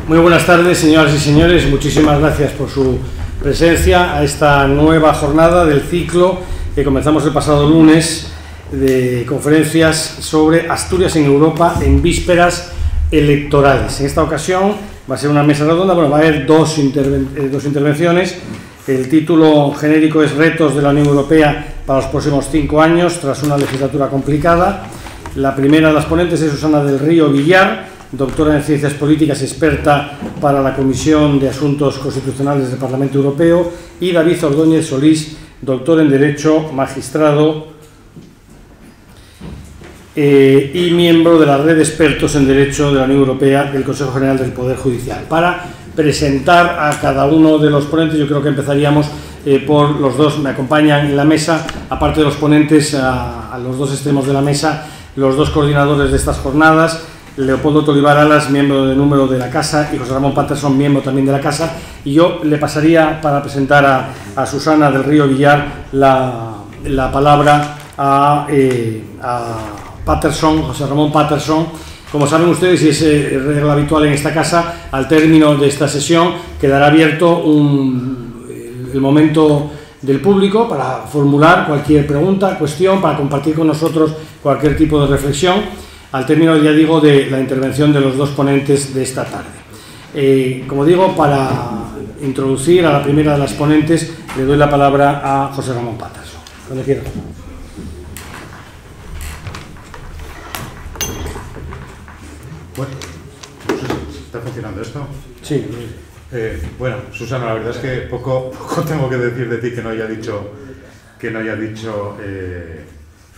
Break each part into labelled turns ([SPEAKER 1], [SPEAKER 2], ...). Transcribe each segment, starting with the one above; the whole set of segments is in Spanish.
[SPEAKER 1] Muy buenas tardes, señoras y señores. Muchísimas gracias por su presencia a esta nueva jornada del ciclo que comenzamos el pasado lunes de conferencias sobre Asturias en Europa en vísperas electorales. En esta ocasión va a ser una mesa redonda, bueno, va a haber dos intervenciones. El título genérico es Retos de la Unión Europea para los próximos 5 años, tras una legislatura complicada. La primera de las ponentes es Susana del Río Villar, doctora en Ciencias Políticas, experta para la Comisión de Asuntos Constitucionales del Parlamento Europeo, y David Ordóñez Solís, doctor en Derecho, magistrado y miembro de la red de expertos en Derecho de la Unión Europea del Consejo General del Poder Judicial. Para presentar a cada uno de los ponentes, yo creo que empezaríamos por los dos. Me acompañan en la mesa, aparte de los ponentes, a los dos extremos de la mesa, los dos coordinadores de estas jornadas, Leopoldo Tolivar Alas, miembro de número de la Casa, y José Ramón Patterson, miembro también de la Casa. Y yo le pasaría, para presentar a Susana del Río Villar, la palabra a Patterson, José Ramón Patterson. Como saben ustedes, y es regla habitual en esta casa, al término de esta sesión quedará abierto el momento del público para formular cualquier pregunta, cuestión, para compartir con nosotros cualquier tipo de reflexión, al término, ya digo, de la intervención de los dos ponentes de esta tarde. Como digo, para introducir a la primera de las ponentes, le doy la palabra a José Ramón Patterson. Cuando quiera.
[SPEAKER 2] Bueno, no sé si está funcionando esto.
[SPEAKER 1] Sí.
[SPEAKER 2] Bueno, Susana, la verdad es que poco tengo que decir de ti que no haya dicho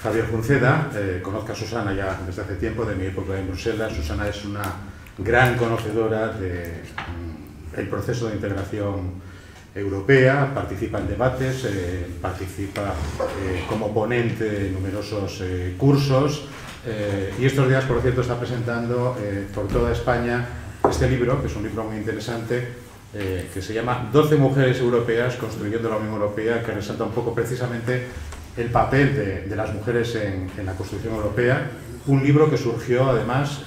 [SPEAKER 2] Javier Junceda. Conozco a Susana ya desde hace tiempo, de mi época en Bruselas. Susana es una gran conocedora del proceso de integración europea, participa en debates, participa como ponente en numerosos cursos, y estos días, por cierto, está presentando por toda España este libro, que es un libro muy interesante, que se llama 12 mujeres europeas construyendo la Unión Europea, que resalta un poco precisamente el papel de las mujeres en la construcción europea. Un libro que surgió además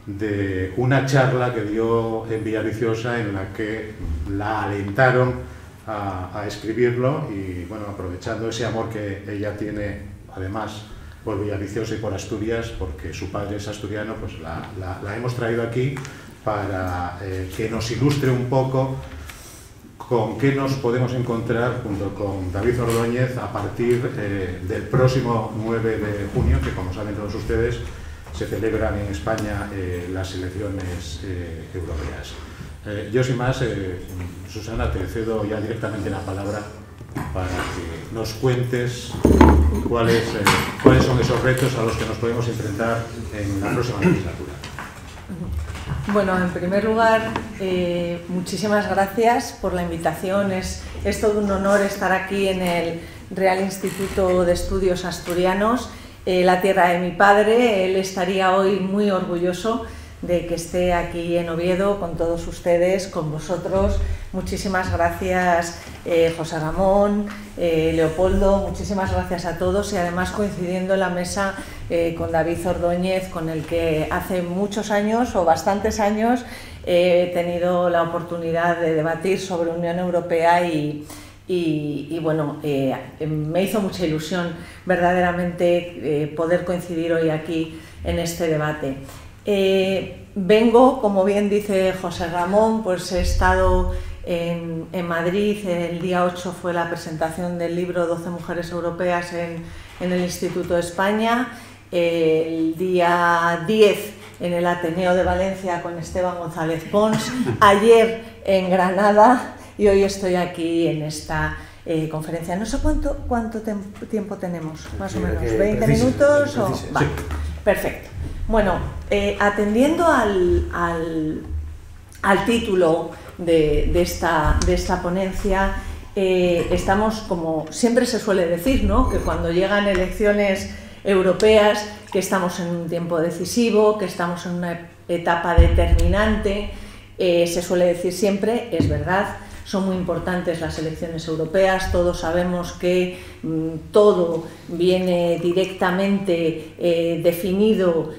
[SPEAKER 2] de una charla que dio en Villaviciosa, en la que la alentaron a escribirlo, y bueno, aprovechando ese amor que ella tiene además por Villaviciosa y por Asturias, porque su padre es asturiano, pues la hemos traído aquí para que nos ilustre un poco con qué nos podemos encontrar junto con David Ordóñez a partir del próximo 9 de junio, que, como saben todos ustedes, se celebran en España las elecciones europeas. Yo, sin más, Susana, te cedo ya directamente la palabra para que nos cuentes cuáles son esos retos a los que nos podemos enfrentar en la próxima legislatura.
[SPEAKER 3] Bueno, en primer lugar, muchísimas gracias por la invitación. Es todo un honor estar aquí en el Real Instituto de Estudios Asturianos, la tierra de mi padre. Él estaría hoy muy orgulloso de que esté aquí en Oviedo con todos ustedes, con vosotros. Muchísimas gracias, José Ramón, Leopoldo, muchísimas gracias a todos, y además coincidiendo en la mesa con David Ordóñez, con el que hace muchos años o bastantes años he tenido la oportunidad de debatir sobre Unión Europea y bueno, me hizo mucha ilusión verdaderamente poder coincidir hoy aquí en este debate. Vengo, como bien dice José Ramón, pues he estado en Madrid. El día 8 fue la presentación del libro 12 mujeres europeas en el Instituto de España. El día 10 en el Ateneo de Valencia con Esteban González Pons. Ayer en Granada, y hoy estoy aquí en esta conferencia. No sé cuánto tiempo tenemos, más o menos, 20 minutos. Vale, perfecto. Bueno, atendiendo al título de esta ponencia, estamos, como siempre se suele decir, ¿no?, que cuando llegan elecciones europeas, que estamos en un tiempo decisivo, que estamos en una etapa determinante. Se suele decir siempre, es verdad, son muy importantes las elecciones europeas. Todos sabemos que todo viene directamente definido,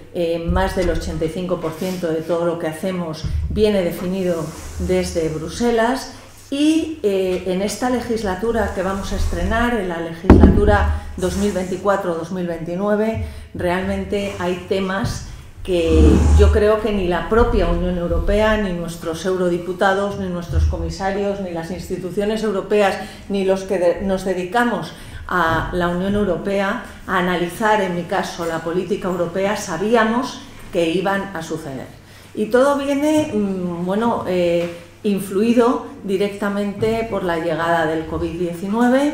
[SPEAKER 3] más del 85% de todo lo que hacemos viene definido desde Bruselas. Y en esta legislatura que vamos a estrenar, en la legislatura 2024-2029, realmente hay temas que yo creo que ni la propia Unión Europea, ni nuestros eurodiputados, ni nuestros comisarios, ni las instituciones europeas, ni los que nos dedicamos a la Unión Europea a analizar, en mi caso, la política europea, sabíamos que iban a suceder. Y todo viene, influido directamente por la llegada del COVID-19,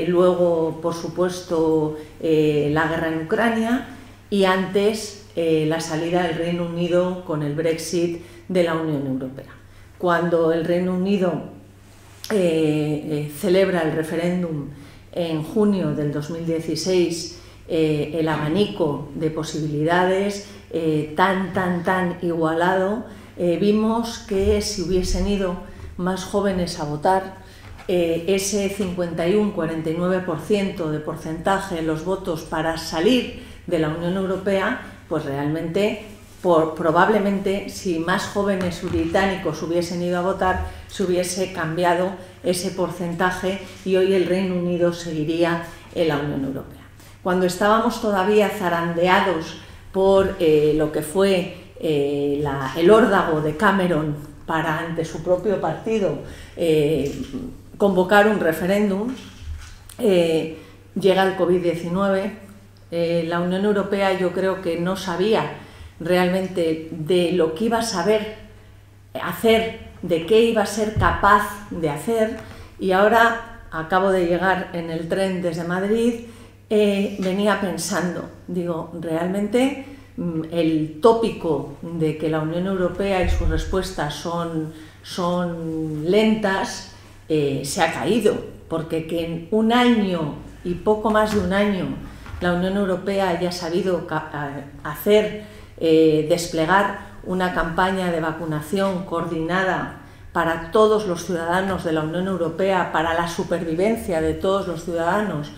[SPEAKER 3] luego, por supuesto, la guerra en Ucrania y antes la salida del Reino Unido con el Brexit de la Unión Europea. Cuando el Reino Unido celebra el referéndum en junio del 2016, el abanico de posibilidades tan igualado, vimos que si hubiesen ido más jóvenes a votar, ese 51-49% de porcentaje de los votos para salir de la Unión Europea, pues realmente, probablemente, si más jóvenes británicos hubiesen ido a votar, se hubiese cambiado ese porcentaje y hoy el Reino Unido seguiría en la Unión Europea. Cuando estábamos todavía zarandeados por lo que fue el órdago de Cameron para, ante su propio partido, convocar un referéndum, llega el COVID-19. La Unión Europea, yo creo que no sabía realmente de lo que iba a saber hacer, de qué iba a ser capaz de hacer, y ahora acabo de llegar en el tren desde Madrid, venía pensando, digo, realmente el tópico de que la Unión Europea y sus respuestas son lentas se ha caído, porque que en un año y poco más de un año la Unión Europea haya sabido desplegar una campaña de vacunación coordinada para todos los ciudadanos de la Unión Europea, para la supervivencia de todos los ciudadanos,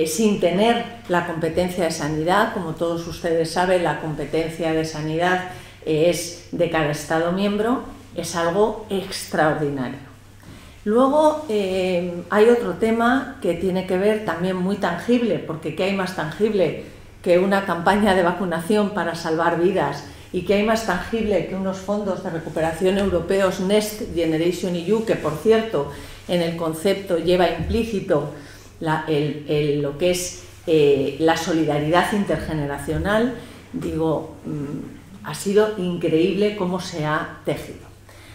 [SPEAKER 3] sin tener la competencia de sanidad. Como todos ustedes saben, la competencia de sanidad es de cada Estado miembro, es algo extraordinario. Luego hay otro tema que tiene que ver también muy tangible, porque ¿qué hay más tangible que una campaña de vacunación para salvar vidas? ¿Y qué hay más tangible que unos fondos de recuperación europeos Next Generation EU, que por cierto en el concepto lleva implícito lo que es la solidaridad intergeneracional? Digo, ha sido increíble cómo se ha tejido.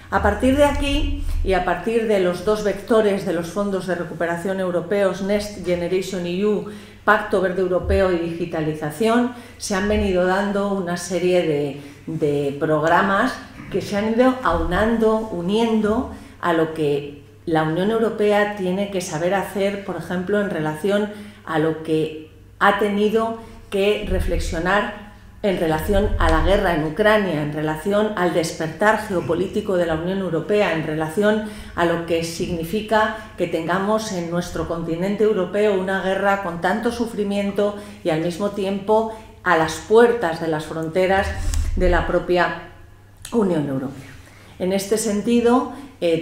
[SPEAKER 3] A partir de aquí y a partir de los dos vectores de los fondos de recuperación europeos Next Generation EU, Pacto Verde Europeo y digitalización, se han venido dando una serie de programas que se han ido aunando, uniendo a lo que la Unión Europea tiene que saber hacer, por ejemplo, en relación a lo que ha tenido que reflexionar en relación a la guerra en Ucrania, en relación al despertar geopolítico de la Unión Europea, en relación a lo que significa que tengamos en nuestro continente europeo una guerra con tanto sufrimiento y al mismo tiempo a las puertas de las fronteras de la propia Unión Europea. En este sentido,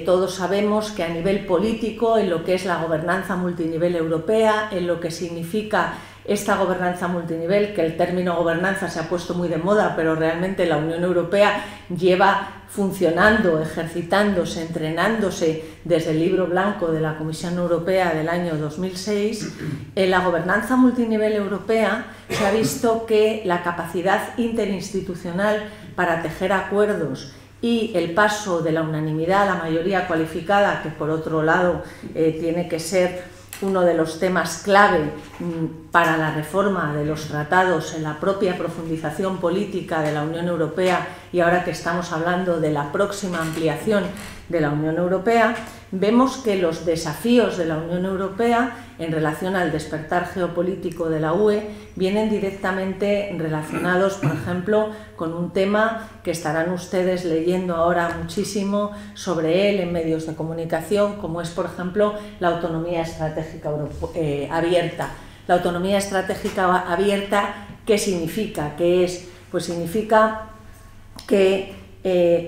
[SPEAKER 3] todos sabemos que a nivel político, en lo que es la gobernanza multinivel europea, en lo que significa esta gobernanza multinivel, que el término gobernanza se ha puesto muy de moda, pero realmente la Unión Europea lleva funcionando, ejercitándose, entrenándose desde el Libro Blanco de la Comisión Europea del año 2006, en la gobernanza multinivel europea se ha visto que la capacidad interinstitucional para tejer acuerdos y el paso de la unanimidad a la mayoría cualificada, que por otro lado tiene que ser uno de los temas clave para la reforma de los tratados en la propia profundización política de la Unión Europea, y ahora que estamos hablando de la próxima ampliación de la Unión Europea, vemos que los desafíos de la Unión Europea en relación al despertar geopolítico de la UE vienen directamente relacionados, por ejemplo, con un tema que estarán ustedes leyendo ahora muchísimo sobre él en medios de comunicación, como es, por ejemplo, la autonomía estratégica abierta. La autonomía estratégica abierta, ¿qué significa? ¿Qué es? Pues significa que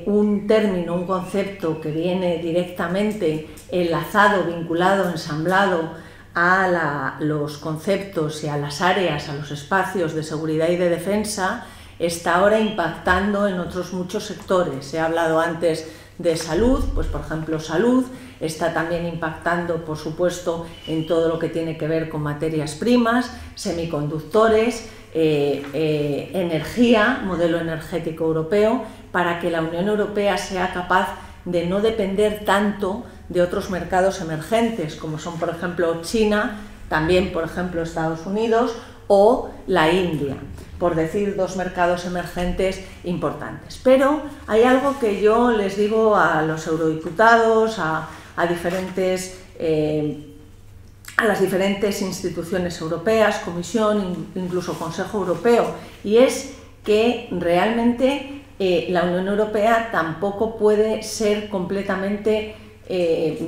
[SPEAKER 3] un término, un concepto que viene directamente enlazado, vinculado, ensamblado a los conceptos y a las áreas, a los espacios de seguridad y de defensa, está ahora impactando en otros muchos sectores. He hablado antes de salud, pues por ejemplo salud, está también impactando por supuesto en todo lo que tiene que ver con materias primas, semiconductores, energía, modelo energético europeo, para que la Unión Europea sea capaz de no depender tanto de otros mercados emergentes, como son por ejemplo China, también por ejemplo Estados Unidos o la India, por decir dos mercados emergentes importantes. Pero hay algo que yo les digo a los eurodiputados, a las diferentes instituciones europeas, Comisión, incluso Consejo Europeo, y es que realmente la Unión Europea tampoco puede ser completamente,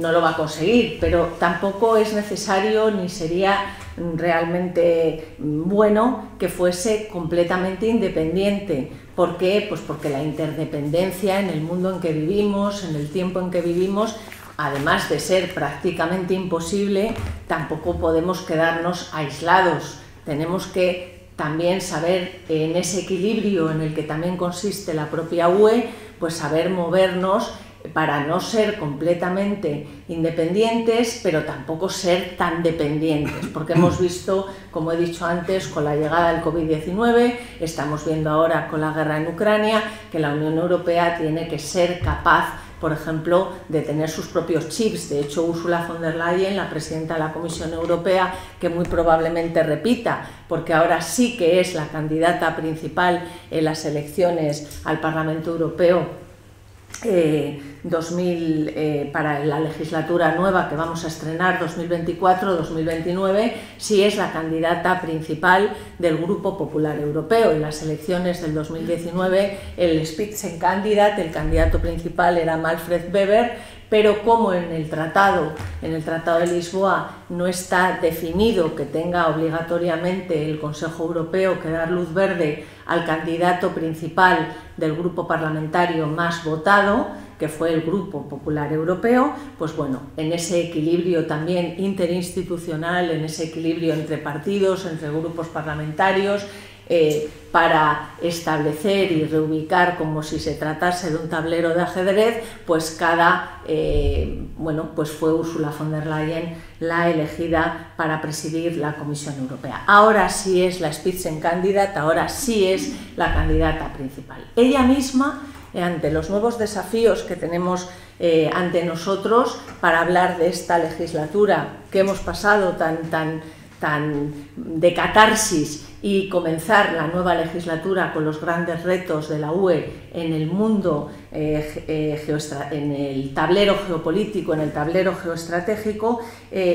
[SPEAKER 3] no lo va a conseguir, pero tampoco es necesario ni sería realmente bueno que fuese completamente independiente. ¿Por qué? Pues porque la interdependencia en el mundo en que vivimos, en el tiempo en que vivimos, además de ser prácticamente imposible, tampoco podemos quedarnos aislados. Tenemos que también saber, en ese equilibrio en el que también consiste la propia UE, pues saber movernos para no ser completamente independientes, pero tampoco ser tan dependientes, porque hemos visto, como he dicho antes, con la llegada del COVID-19, estamos viendo ahora con la guerra en Ucrania, que la Unión Europea tiene que ser capaz, por ejemplo, de tener sus propios chips. De hecho, Ursula von der Leyen, la presidenta de la Comisión Europea, que muy probablemente repita, porque ahora sí que es la candidata principal en las elecciones al Parlamento Europeo para la legislatura nueva que vamos a estrenar 2024-2029, sí es la candidata principal del Grupo Popular Europeo. En las elecciones del 2019 el Spitzenkandidat, el candidato principal, era Manfred Weber, pero como en el Tratado de Lisboa no está definido que tenga obligatoriamente el Consejo Europeo que dar luz verde al candidato principal del grupo parlamentario más votado, que fue el Grupo Popular Europeo, pues bueno, en ese equilibrio también interinstitucional, en ese equilibrio entre partidos, entre grupos parlamentarios, para establecer y reubicar, como si se tratase de un tablero de ajedrez, pues pues fue Ursula von der Leyen la elegida para presidir la Comisión Europea. Ahora sí es la Spitzenkandidat, ahora sí es la candidata principal. Ella misma, ante los nuevos desafíos que tenemos ante nosotros para hablar de esta legislatura que hemos pasado tan de catarsis y comenzar la nueva legislatura con los grandes retos de la UE en el mundo, en el tablero geopolítico, en el tablero geoestratégico,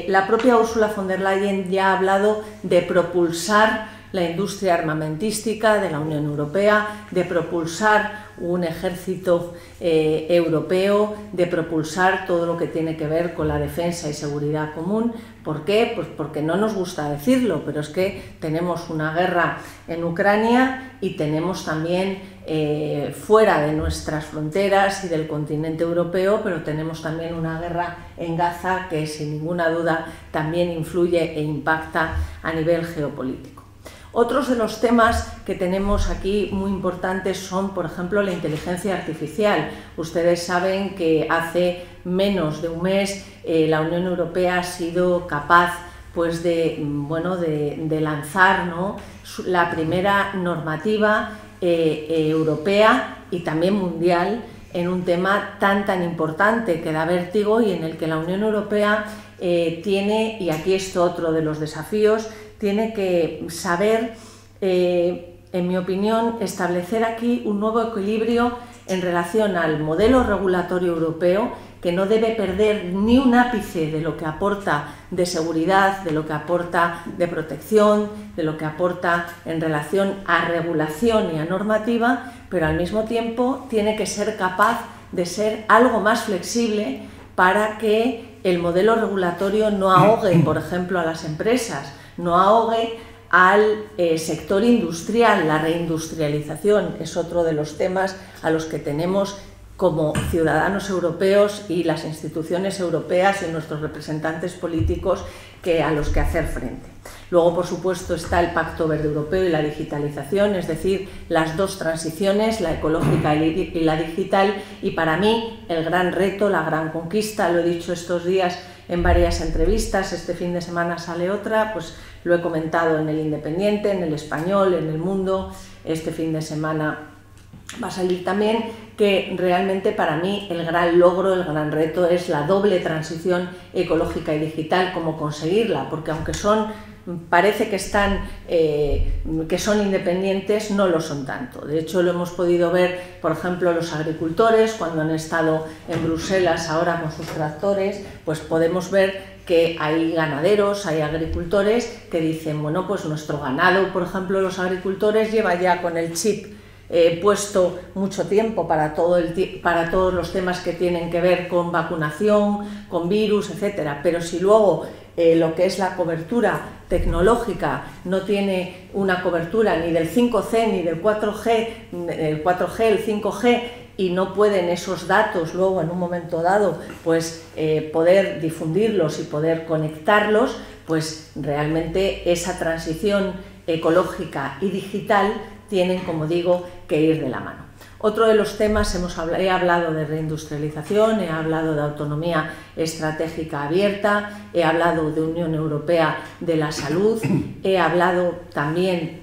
[SPEAKER 3] la propia Ursula von der Leyen ya ha hablado de propulsar la industria armamentística de la Unión Europea, de propulsar un ejército europeo, de propulsar todo lo que tiene que ver con la defensa y seguridad común. ¿Por qué? Pues porque no nos gusta decirlo, pero es que tenemos una guerra en Ucrania y tenemos también fuera de nuestras fronteras y del continente europeo, pero tenemos también una guerra en Gaza que sin ninguna duda también influye e impacta a nivel geopolítico. Otros de los temas que tenemos aquí muy importantes son, por ejemplo, la inteligencia artificial. Ustedes saben que hace menos de un mes la Unión Europea ha sido capaz pues, de lanzar, ¿no?, la primera normativa europea y también mundial en un tema tan importante que da vértigo y en el que la Unión Europea tiene, y aquí es otro de los desafíos, tiene que saber, en mi opinión, establecer aquí un nuevo equilibrio en relación al modelo regulatorio europeo, que no debe perder ni un ápice de lo que aporta de seguridad, de lo que aporta de protección, de lo que aporta en relación a regulación y a normativa, pero al mismo tiempo tiene que ser capaz de ser algo más flexible para que el modelo regulatorio no ahogue, por ejemplo, a las empresas, no ahogue al sector industrial. La reindustrialización es otro de los temas a los que tenemos como ciudadanos europeos y las instituciones europeas y nuestros representantes políticos a los que hacer frente. Luego, por supuesto, está el Pacto Verde Europeo y la digitalización, es decir, las dos transiciones, la ecológica y la digital, y para mí el gran reto, la gran conquista, lo he dicho estos días en varias entrevistas, este fin de semana sale otra, pues lo he comentado en El Independiente, en El Español, en El Mundo, este fin de semana va a salir también, que realmente para mí el gran logro, el gran reto es la doble transición ecológica y digital, cómo conseguirla, porque aunque parece que son independientes, no lo son tanto. De hecho, lo hemos podido ver, por ejemplo, los agricultores, cuando han estado en Bruselas ahora con sus tractores, pues podemos ver que hay ganaderos, hay agricultores que dicen, bueno, pues nuestro ganado, por ejemplo, los agricultores lleva ya con el chip puesto mucho tiempo para todos los temas que tienen que ver con vacunación, con virus, etcétera. Pero si luego lo que es la cobertura tecnológica no tiene una cobertura ni del 5G ni del 4G, el 5G, y no pueden esos datos luego en un momento dado pues poder difundirlos y poder conectarlos, pues realmente esa transición ecológica y digital tienen, como digo, que ir de la mano. Otro de los temas, he hablado de reindustrialización, he hablado de autonomía estratégica abierta, he hablado de Unión Europea de la salud, he hablado también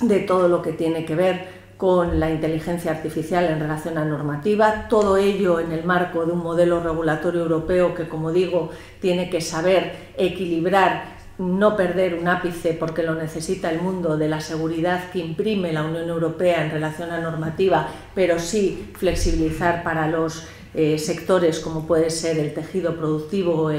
[SPEAKER 3] de todo lo que tiene que ver con la inteligencia artificial en relación a normativa, todo ello en el marco de un modelo regulatorio europeo que, como digo, tiene que saber equilibrar, no perder un ápice, porque lo necesita el mundo, de la seguridad que imprime la Unión Europea en relación a normativa, pero sí flexibilizar para los sectores como puede ser el tejido productivo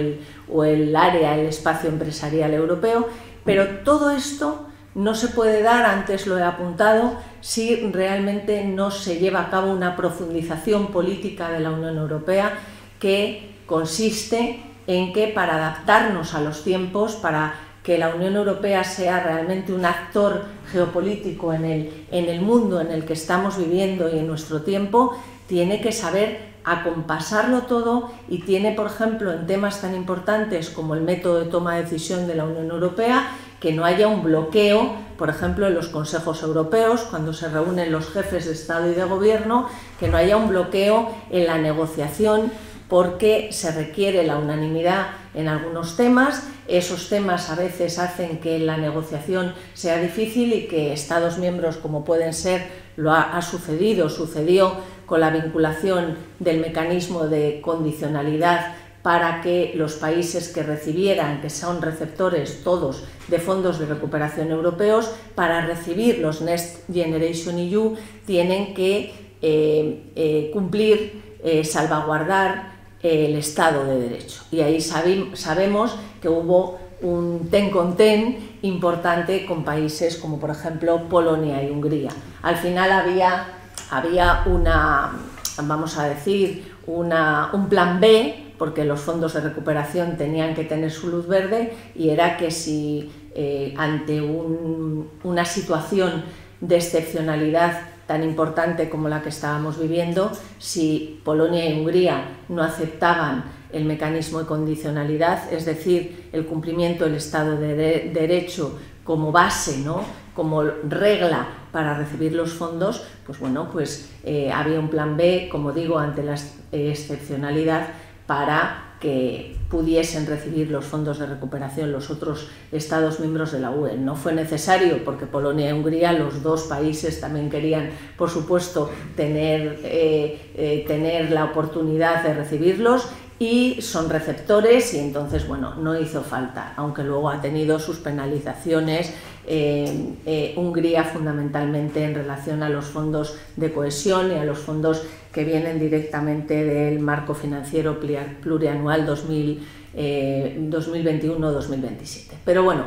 [SPEAKER 3] o el área, el espacio empresarial europeo. Pero todo esto no se puede dar, antes lo he apuntado, si realmente no se lleva a cabo una profundización política de la Unión Europea, que consiste en que, para adaptarnos a los tiempos, para que la Unión Europea sea realmente un actor geopolítico en el mundo en el que estamos viviendo y en nuestro tiempo, tiene que saber acompasarlo todo, y tiene, por ejemplo, en temas tan importantes como el método de toma de decisión de la Unión Europea, que no haya un bloqueo, por ejemplo, en los consejos europeos, cuando se reúnen los jefes de Estado y de Gobierno, que no haya un bloqueo en la negociación, porque se requiere la unanimidad en algunos temas. Esos temas a veces hacen que la negociación sea difícil y que Estados miembros, como pueden ser, sucedió con la vinculación del mecanismo de condicionalidad para que los países que recibieran, que son receptores todos de fondos de recuperación europeos, para recibir los Next Generation EU tienen que cumplir, salvaguardar el Estado de Derecho. Y ahí sabemos que hubo un ten con ten importante con países como, por ejemplo, Polonia y Hungría. Al final había un plan B, porque los fondos de recuperación tenían que tener su luz verde, y era que si ante una situación de excepcionalidad tan importante como la que estábamos viviendo, si Polonia y Hungría no aceptaban el mecanismo de condicionalidad, es decir, el cumplimiento del Estado de Derecho como base, ¿no?, como regla para recibir los fondos, pues bueno, había un plan B, como digo, ante la excepcionalidad, para que pudiesen recibir los fondos de recuperación los otros Estados miembros de la UE. No fue necesario, porque Polonia y Hungría, los dos países, también querían, por supuesto, tener la oportunidad de recibirlos, y son receptores, y entonces, bueno, no hizo falta, aunque luego ha tenido sus penalizaciones Hungría fundamentalmente en relación a los fondos de cohesión y a los fondos que vienen directamente del marco financiero plurianual 2021-2027. Pero bueno,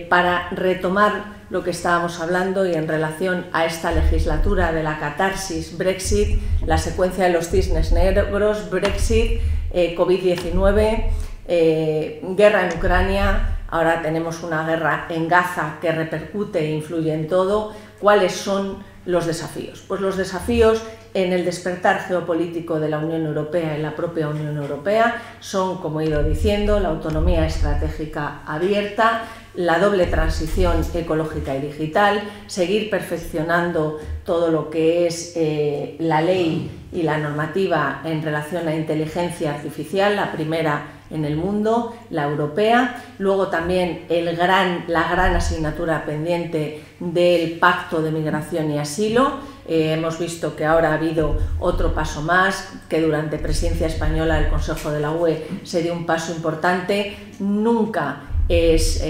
[SPEAKER 3] para retomar lo que estábamos hablando y en relación a esta legislatura de la catarsis Brexit, la secuencia de los cisnes negros, Brexit, COVID-19, guerra en Ucrania, ahora tenemos una guerra en Gaza que repercute e influye en todo. ¿Cuáles son los desafíos? Pues los desafíos en el despertar geopolítico de la Unión Europea y la propia Unión Europea son, como he ido diciendo, la autonomía estratégica abierta, la doble transición ecológica y digital, seguir perfeccionando todo lo que es la ley y la normativa en relación a inteligencia artificial, la primera en el mundo, la europea. Luego también la gran asignatura pendiente del Pacto de Migración y Asilo. Hemos visto que ahora ha habido otro paso más, que durante presidencia española del Consejo de la UE se dio un paso importante. Nunca es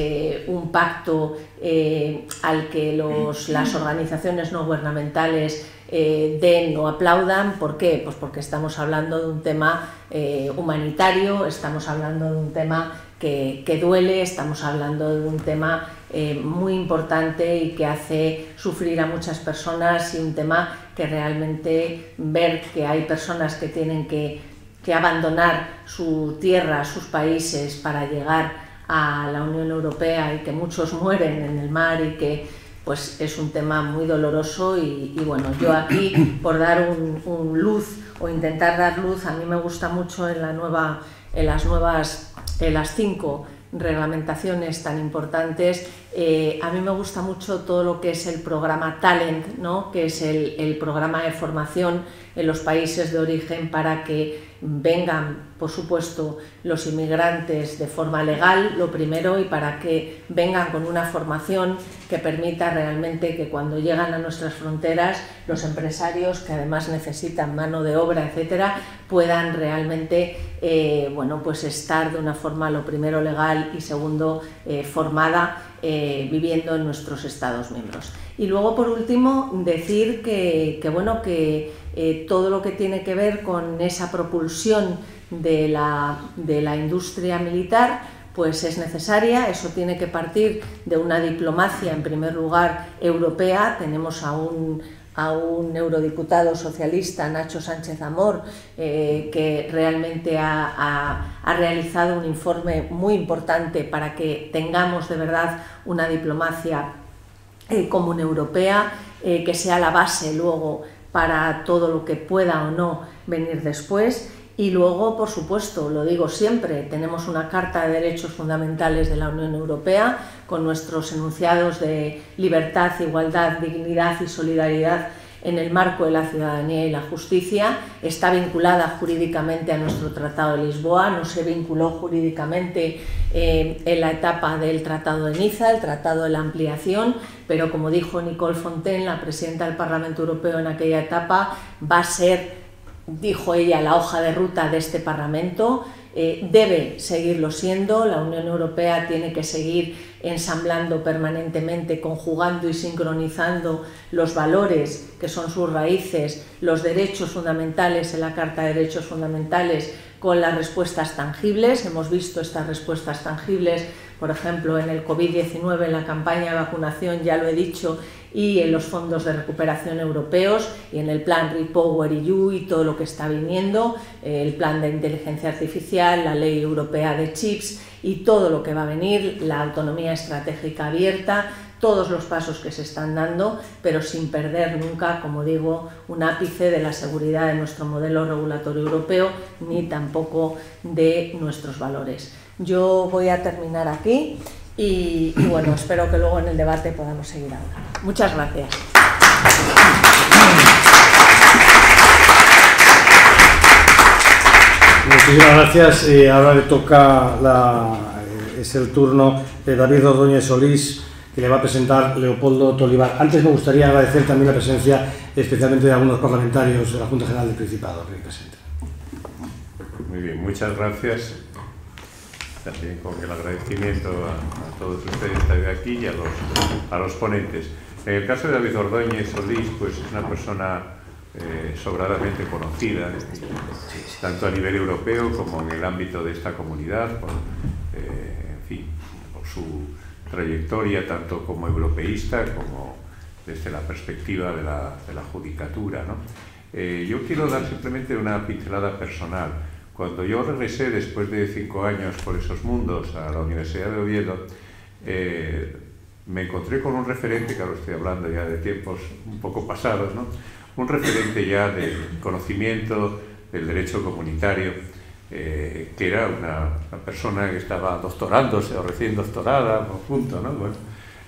[SPEAKER 3] un pacto al que las organizaciones no gubernamentales den o aplaudan. ¿Por qué? Pues porque estamos hablando de un tema humanitario, estamos hablando de un tema que duele, estamos hablando de un tema muy importante y que hace sufrir a muchas personas, y un tema que realmente ver que hay personas que tienen que abandonar su tierra, sus países para llegar a la Unión Europea, y que muchos mueren en el mar, y que pues es un tema muy doloroso. Y bueno, yo aquí, por dar un luz o intentar dar luz, a mí me gusta mucho en las 5 reglamentaciones tan importantes, a mí me gusta mucho todo lo que es el programa Talent, ¿no? Que es el programa de formación en los países de origen para que vengan, por supuesto, los inmigrantes de forma legal, lo primero, y para que vengan con una formación que permita realmente que cuando llegan a nuestras fronteras los empresarios, que además necesitan mano de obra, etcétera, puedan realmente bueno, pues estar de una forma, lo primero, legal, y segundo, formada, viviendo en nuestros Estados miembros. Y luego, por último, decir que todo lo que tiene que ver con esa propulsión de la industria militar pues es necesaria. Eso tiene que partir de una diplomacia, en primer lugar, europea. Tenemos a un eurodiputado socialista, Nacho Sánchez Amor, que realmente ha realizado un informe muy importante para que tengamos de verdad una diplomacia común europea, que sea la base luego para todo lo que pueda o no venir después. Y luego, por supuesto, lo digo siempre, tenemos una Carta de Derechos Fundamentales de la Unión Europea con nuestros enunciados de libertad, igualdad, dignidad y solidaridad en el marco de la ciudadanía y la justicia. Está vinculada jurídicamente a nuestro Tratado de Lisboa, no se vinculó jurídicamente en la etapa del Tratado de Niza, el Tratado de la Ampliación, pero como dijo Nicole Fontaine, la presidenta del Parlamento Europeo en aquella etapa, va a ser, dijo ella, la hoja de ruta de este Parlamento. Debe seguirlo siendo. La Unión Europea tiene que seguir ensamblando permanentemente, conjugando y sincronizando los valores que son sus raíces, los derechos fundamentales en la Carta de Derechos Fundamentales, con las respuestas tangibles. Hemos visto estas respuestas tangibles, por ejemplo, en el COVID-19, en la campaña de vacunación, ya lo he dicho, y en los fondos de recuperación europeos, y en el plan REPowerEU y todo lo que está viniendo, el plan de inteligencia artificial, la ley europea de chips y todo lo que va a venir, la autonomía estratégica abierta, todos los pasos que se están dando, pero sin perder nunca, como digo, un ápice de la seguridad de nuestro modelo regulatorio europeo, ni tampoco de nuestros valores. Yo voy a terminar aquí. Y bueno, espero que luego en el debate podamos seguir hablando. Muchas gracias.
[SPEAKER 1] Muchísimas gracias. Ahora le toca, es el turno de David Ordóñez Solís, que le va a presentar Leopoldo Tolivar. Antes me gustaría agradecer también la presencia especialmente de algunos parlamentarios de la Junta General del Principado que presenten.
[SPEAKER 4] Muy bien, muchas gracias. también con el agradecimiento a todos ustedes que están aquí y a los ponentes. En el caso de David Ordóñez Solís, pues es una persona sobradamente conocida, tanto a nivel europeo como en el ámbito de esta comunidad, en fin, por su trayectoria tanto como europeísta como desde la perspectiva de la judicatura, ¿no? Yo quiero dar simplemente una pincelada personal. Cuando yo regresé después de 5 años por esos mundos a la Universidad de Oviedo, me encontré con un referente, que ahora estoy hablando ya de tiempos un poco pasados, ¿no? Un referente ya del conocimiento del derecho comunitario, que era una persona que estaba doctorándose o recién doctorada, por punto, ¿no? Bueno,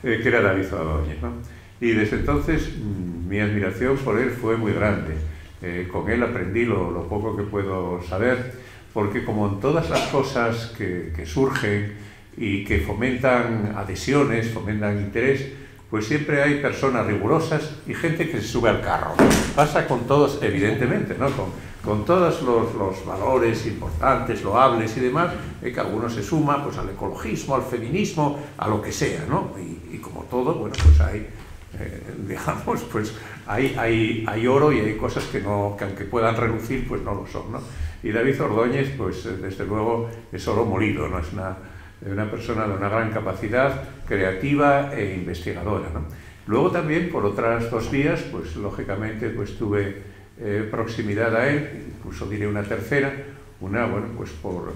[SPEAKER 4] que era David Ordóñez, ¿no? Y desde entonces mi admiración por él fue muy grande. Con él aprendí lo poco que puedo saber, porque como en todas las cosas que surgen y que fomentan adhesiones, fomentan interés, pues siempre hay personas rigurosas y gente que se sube al carro. Pasa con todos, evidentemente, ¿no? Con todos los valores importantes, loables y demás, que alguno se suma pues, al ecologismo, al feminismo, a lo que sea, ¿no? Y como todo, bueno, pues hay, digamos, pues hay oro y hay cosas que aunque puedan relucir, pues no lo son, ¿no? Y David Ordóñez, pues desde luego es oro molido, ¿no? Es una persona de una gran capacidad creativa e investigadora, ¿no? Luego también, por otras 2 vías, pues lógicamente pues tuve proximidad a él, incluso diré una tercera, una, bueno, pues por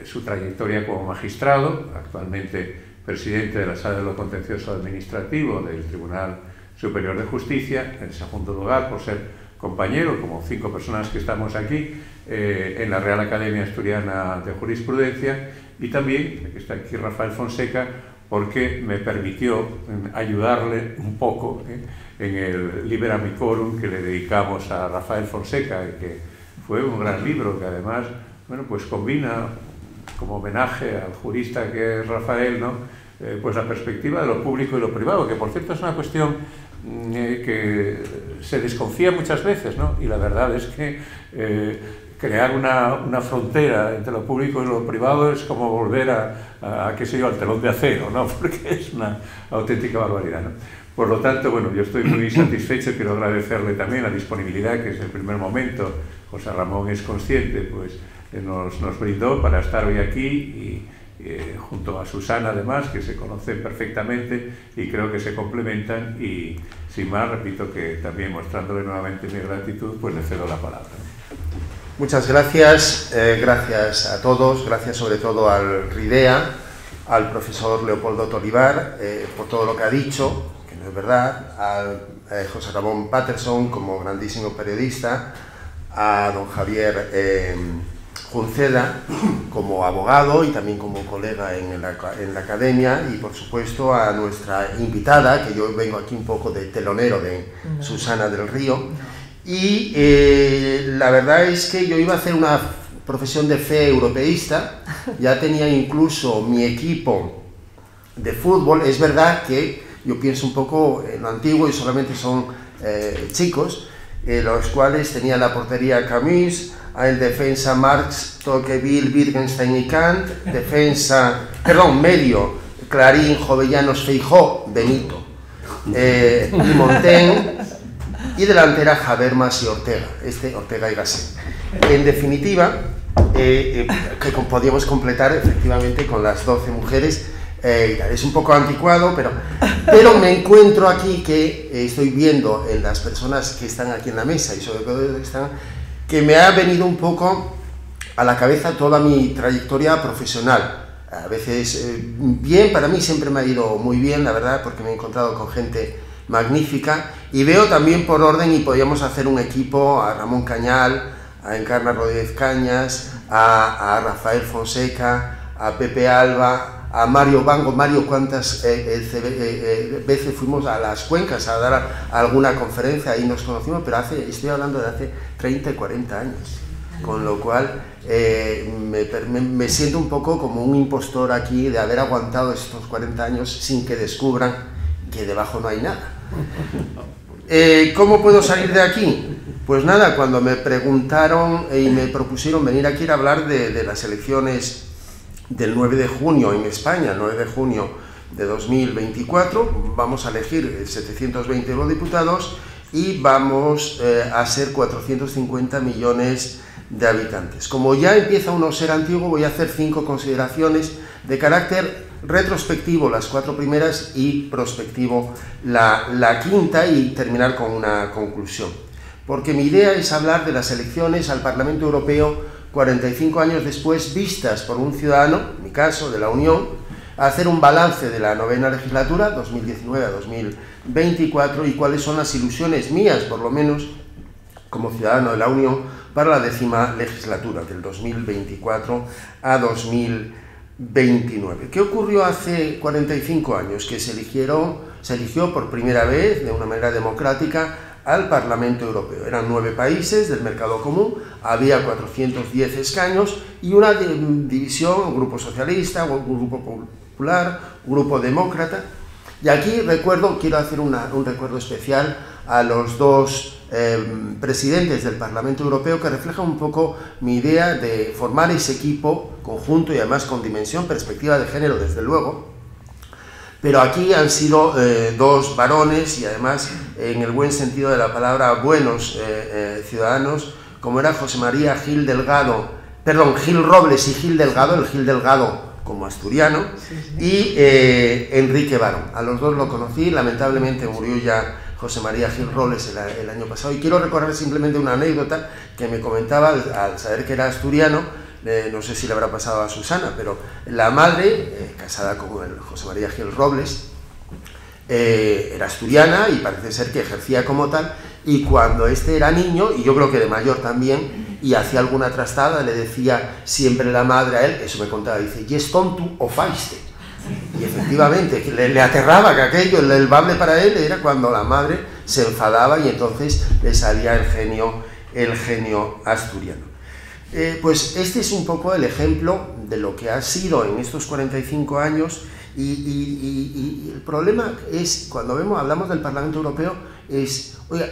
[SPEAKER 4] su trayectoria como magistrado, actualmente presidente de la Sala de lo Contencioso Administrativo del Tribunal Superior de Justicia, en segundo lugar por ser compañero, como 5 personas que estamos aquí, en la Real Academia Asturiana de Jurisprudencia, y también, que está aquí Rafael Fonseca, porque me permitió ayudarle un poco en el Liber Amicorum que le dedicamos a Rafael Fonseca, que fue un gran libro que además, bueno, pues combina como homenaje al jurista que es Rafael, ¿no? Pues la perspectiva de lo público y lo privado, que por cierto es una cuestión que se desconfía muchas veces, ¿no? Y la verdad es que crear una frontera entre lo público y lo privado es como volver a qué sé yo, al telón de acero, ¿no? Porque es una auténtica barbaridad, ¿no? Por lo tanto, bueno, yo estoy muy satisfecho, quiero agradecerle también la disponibilidad que desde el primer momento José Ramón es consciente, pues nos brindó para estar hoy aquí y junto a Susana además, que se conocen perfectamente y creo que se complementan, y sin más, repito que también mostrándole nuevamente mi gratitud, pues le cedo la palabra.
[SPEAKER 5] Muchas gracias, gracias a todos, gracias sobre todo al RIDEA, al profesor Leopoldo Tolivar por todo lo que ha dicho, que no es verdad, a José Ramón Patterson como grandísimo periodista, a don Javier Junceda como abogado y también como colega en la academia, y por supuesto a nuestra invitada, que yo vengo aquí un poco de telonero de Susana del Río. Y la verdad es que yo iba a hacer una profesión de fe europeísta, ya tenía incluso mi equipo de fútbol. Es verdad que yo pienso un poco en lo antiguo y solamente son chicos, los cuales tenía la portería Camus, el defensa Marx, Tocqueville, Wittgenstein y Kant, medio, Clarín, Jovellanos, Feijó, Benito, y Montaigne, y delantera Habermas y Ortega, Ortega y Gasset. En definitiva, que podíamos completar efectivamente con las 12 mujeres. Es un poco anticuado, pero me encuentro aquí que estoy viendo en las personas que están aquí en la mesa y sobre todo que me ha venido un poco a la cabeza toda mi trayectoria profesional. A veces bien, para mí siempre me ha ido muy bien, la verdad, porque me he encontrado con gente magnífica, y veo también por orden, y podíamos hacer un equipo, a Ramón Cañal, a Encarna Rodríguez Cañas, a Rafael Fonseca, a Pepe Alba, a Mario Bango. Mario, ¿cuántas veces fuimos a las cuencas a dar alguna conferencia? Ahí nos conocimos, pero estoy hablando de hace 30 y 40 años, con lo cual me siento un poco como un impostor aquí de haber aguantado estos 40 años sin que descubran que debajo no hay nada. ¿Cómo puedo salir de aquí? Pues nada, cuando me preguntaron y me propusieron venir aquí a hablar de las elecciones del 9 de junio en España, 9 de junio de 2024, vamos a elegir 720 eurodiputados y vamos a ser 450 millones de habitantes. Como ya empieza uno a ser antiguo, voy a hacer 5 consideraciones de carácter retrospectivo, las 4 primeras, y prospectivo la quinta, y terminar con una conclusión. Porque mi idea es hablar de las elecciones al Parlamento Europeo 45 años después, vistas por un ciudadano, en mi caso, de la Unión, a hacer un balance de la 9ª legislatura, 2019 a 2024, y cuáles son las ilusiones mías, por lo menos, como ciudadano de la Unión, para la 10ª legislatura, del 2024 a 2029. ¿Qué ocurrió hace 45 años? Que se eligió por primera vez, de una manera democrática, al Parlamento Europeo. Eran 9 países del mercado común, había 410 escaños y una división, un grupo socialista, un grupo popular, un grupo demócrata. Y aquí quiero hacer un recuerdo especial a los 2 presidentes del Parlamento Europeo, que reflejan un poco mi idea de formar ese equipo conjunto y además con dimensión, perspectiva de género, desde luego. Pero aquí han sido 2 varones, y además, en el buen sentido de la palabra, buenos ciudadanos, como era José María Gil Robles y Gil Delgado, el Gil Delgado como asturiano, y Enrique Barón. A los 2 lo conocí, lamentablemente murió ya José María Gil Robles el año pasado, y quiero recordar simplemente una anécdota que me comentaba al saber que era asturiano. No sé si le habrá pasado a Susana, pero la madre, casada con el José María Gil Robles, era asturiana y parece ser que ejercía como tal, y cuando este era niño, y yo creo que de mayor también, y hacía alguna trastada, le decía siempre la madre a él, eso me contaba, dice, «Yes tonto o faiste». Y efectivamente, le aterraba que aquello, el bable para él era cuando la madre se enfadaba y entonces le salía el genio asturiano. Pues este es un poco el ejemplo de lo que ha sido en estos 45 años, y el problema es, cuando hablamos del Parlamento Europeo, es, oiga,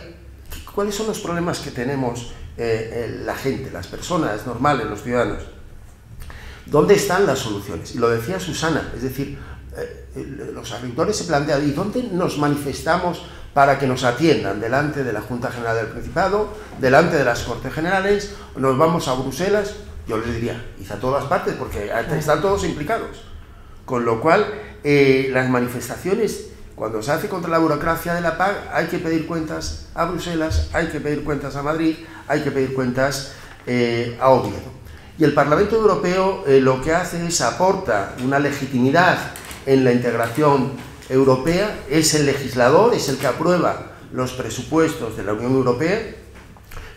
[SPEAKER 5] ¿cuáles son los problemas que tenemos la gente, las personas normales, los ciudadanos? ¿Dónde están las soluciones? Y lo decía Susana, es decir, los agricultores se plantean, ¿y dónde nos manifestamos para que nos atiendan? Delante de la Junta General del Principado, delante de las Cortes Generales, nos vamos a Bruselas. Yo les diría, id a todas partes, porque están todos implicados. Con lo cual, las manifestaciones, cuando se hace contra la burocracia de la PAC, hay que pedir cuentas a Bruselas, hay que pedir cuentas a Madrid, hay que pedir cuentas a Oviedo. Y el Parlamento Europeo lo que hace es aporta una legitimidad en la integración europea, es el legislador, es el que aprueba los presupuestos de la Unión Europea,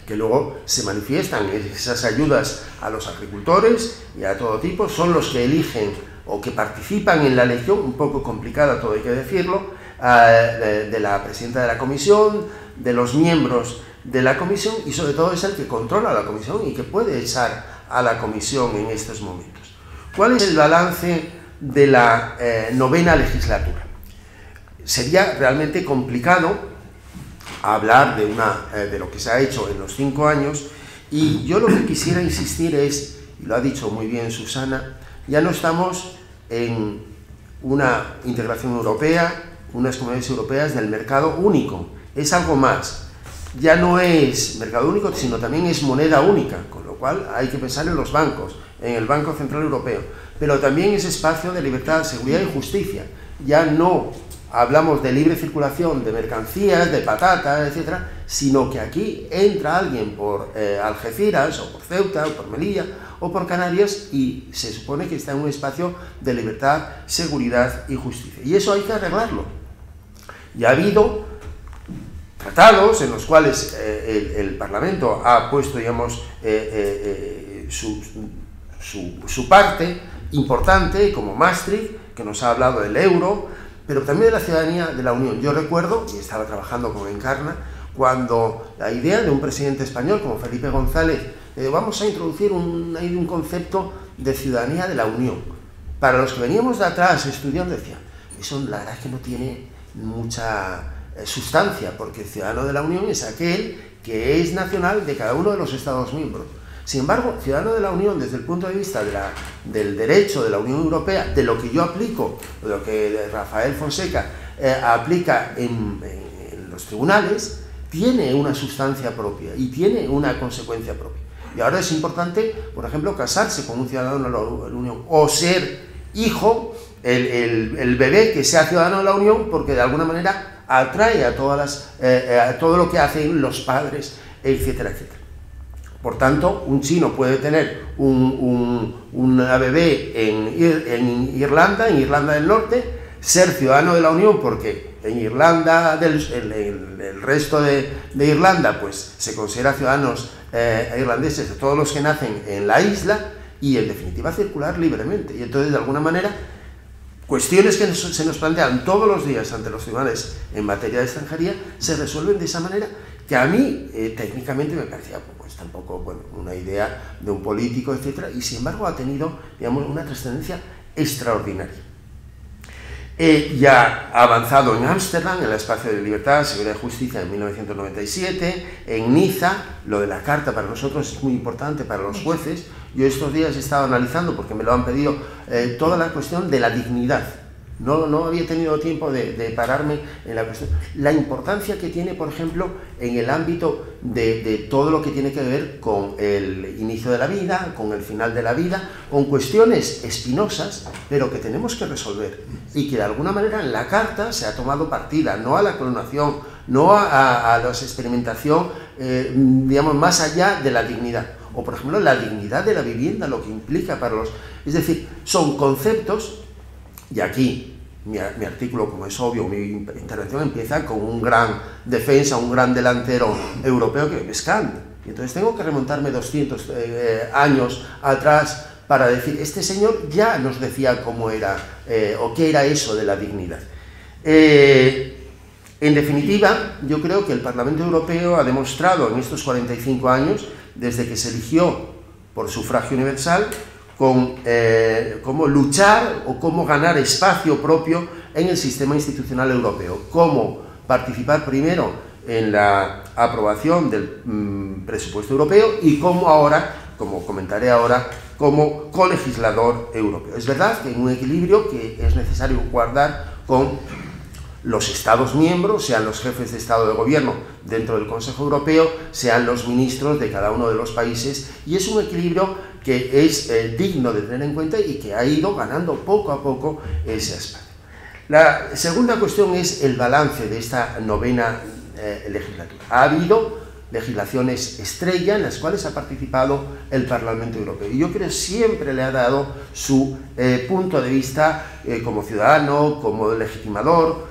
[SPEAKER 5] que luego se manifiestan esas ayudas a los agricultores y a todo tipo, son los que eligen o que participan en la elección, un poco complicada, todo hay que decirlo, de la presidenta de la Comisión, de los miembros de la Comisión, y sobre todo es el que controla la Comisión y que puede echar a la Comisión en estos momentos. ¿Cuál es el balance de la 9ª legislatura? Sería realmente complicado hablar de lo que se ha hecho en los 5 años, y yo lo que quisiera insistir es, y lo ha dicho muy bien Susana, ya no estamos en una integración europea, unas comunidades europeas del mercado único, es algo más. Ya no es mercado único, sino también es moneda única, con lo cual hay que pensar en los bancos, en el Banco Central Europeo, pero también es espacio de libertad, seguridad y justicia. Ya no hablamos de libre circulación de mercancías, de patatas, etcétera, sino que aquí entra alguien por Algeciras, o por Ceuta, o por Melilla, o por Canarias, y se supone que está en un espacio de libertad, seguridad y justicia. Y eso hay que arreglarlo. Ya ha habido tratados en los cuales el Parlamento ha puesto, digamos, su parte importante, como Maastricht, que nos ha hablado del euro, pero también de la ciudadanía de la Unión. Yo recuerdo, y estaba trabajando con Encarna, cuando la idea de un presidente español como Felipe González, vamos a introducir un concepto de ciudadanía de la Unión. Para los que veníamos de atrás estudiando, decía, eso la verdad es que no tiene mucha sustancia, porque el ciudadano de la Unión es aquel que es nacional de cada uno de los Estados miembros. Sin embargo, ciudadano de la Unión, desde el punto de vista del derecho de la Unión Europea, de lo que yo aplico, de lo que Rafael Fonseca aplica en los tribunales, tiene una sustancia propia y tiene una consecuencia propia. Y ahora es importante, por ejemplo, casarse con un ciudadano de la Unión o ser hijo, el bebé que sea ciudadano de la Unión, porque de alguna manera atrae a todo lo que hacen los padres, etcétera, etcétera. Por tanto, un chino puede tener una bebé en Irlanda del Norte, ser ciudadano de la Unión porque en Irlanda, el resto de Irlanda, pues se considera ciudadanos irlandeses de todos los que nacen en la isla y en definitiva circular libremente. Y entonces, de alguna manera, cuestiones que se nos plantean todos los días ante los tribunales en materia de extranjería se resuelven de esa manera, que a mí técnicamente me parecía pues tampoco una idea de un político, etcétera, y sin embargo ha tenido, digamos, una trascendencia extraordinaria. Ya ha avanzado en Ámsterdam, en el espacio de libertad, seguridad y justicia en 1997, en Niza. Lo de la carta para nosotros es muy importante, para los jueces. Yo estos días he estado analizando, porque me lo han pedido, toda la cuestión de la dignidad. No había tenido tiempo de pararme en la cuestión. La importancia que tiene, por ejemplo, en el ámbito de todo lo que tiene que ver con el inicio de la vida, con el final de la vida, con cuestiones espinosas, pero que tenemos que resolver. Y que de alguna manera en la carta se ha tomado partida, no a la clonación, no a la experimentación, digamos, más allá de la dignidad. O, por ejemplo, la dignidad de la vivienda, lo que implica para los... Es decir, son conceptos. Y aquí mi artículo, como es obvio, mi intervención empieza con un gran defensa, un gran delantero europeo que es Kant. Y entonces tengo que remontarme 200 años atrás para decir, este señor ya nos decía cómo era o qué era eso de la dignidad. En definitiva, yo creo que el Parlamento Europeo ha demostrado en estos 45 años, desde que se eligió por sufragio universal, cómo luchar o cómo ganar espacio propio en el sistema institucional europeo, cómo participar primero en la aprobación del presupuesto europeo y cómo ahora, como comentaré ahora, como colegislador europeo. Es verdad que hay un equilibrio que es necesario guardar con los Estados miembros, sean los jefes de Estado de Gobierno dentro del Consejo Europeo, sean los ministros de cada uno de los países, y es un equilibrio que es digno de tener en cuenta y que ha ido ganando poco a poco ese aspecto. La segunda cuestión es el balance de esta novena legislatura. Ha habido legislaciones estrella en las cuales ha participado el Parlamento Europeo. Y yo creo que siempre le ha dado su punto de vista como ciudadano, como legitimador,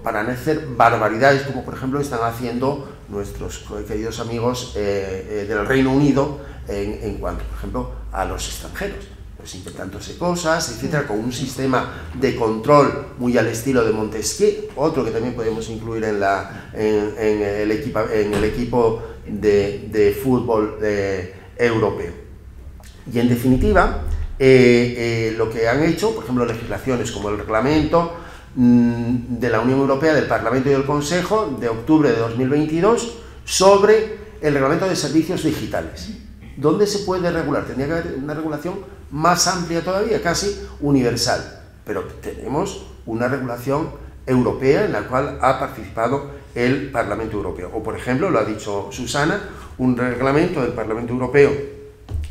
[SPEAKER 5] para no hacer barbaridades como por ejemplo están haciendo nuestros queridos amigos del Reino Unido en cuanto, por ejemplo, a los extranjeros, pues inventándose cosas, etcétera, con un sistema de control muy al estilo de Montesquieu, otro que también podemos incluir en el equipo de fútbol europeo. Y en definitiva, lo que han hecho, por ejemplo, legislaciones como el reglamento de la Unión Europea, del Parlamento y del Consejo, de octubre de 2022, sobre el reglamento de servicios digitales. ¿Dónde se puede regular? Tendría que haber una regulación más amplia todavía, casi universal. Pero tenemos una regulación europea en la cual ha participado el Parlamento Europeo. O, por ejemplo, lo ha dicho Susana, un reglamento del Parlamento Europeo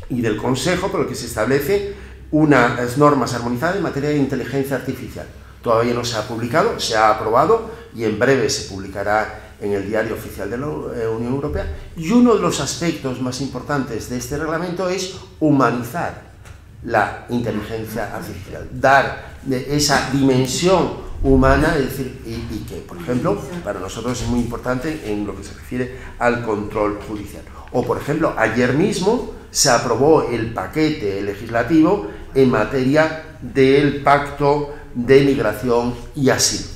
[SPEAKER 5] y del Consejo por el que se establece unas normas armonizadas en materia de inteligencia artificial. Todavía no se ha publicado, se ha aprobado y en breve se publicará en el Diario Oficial de la Unión Europea. Y uno de los aspectos más importantes de este reglamento es humanizar la inteligencia artificial, dar esa dimensión humana, es decir, y que, por ejemplo, para nosotros es muy importante en lo que se refiere al control judicial. O, por ejemplo, ayer mismo se aprobó el paquete legislativo en materia del Pacto de Migración y Asilo.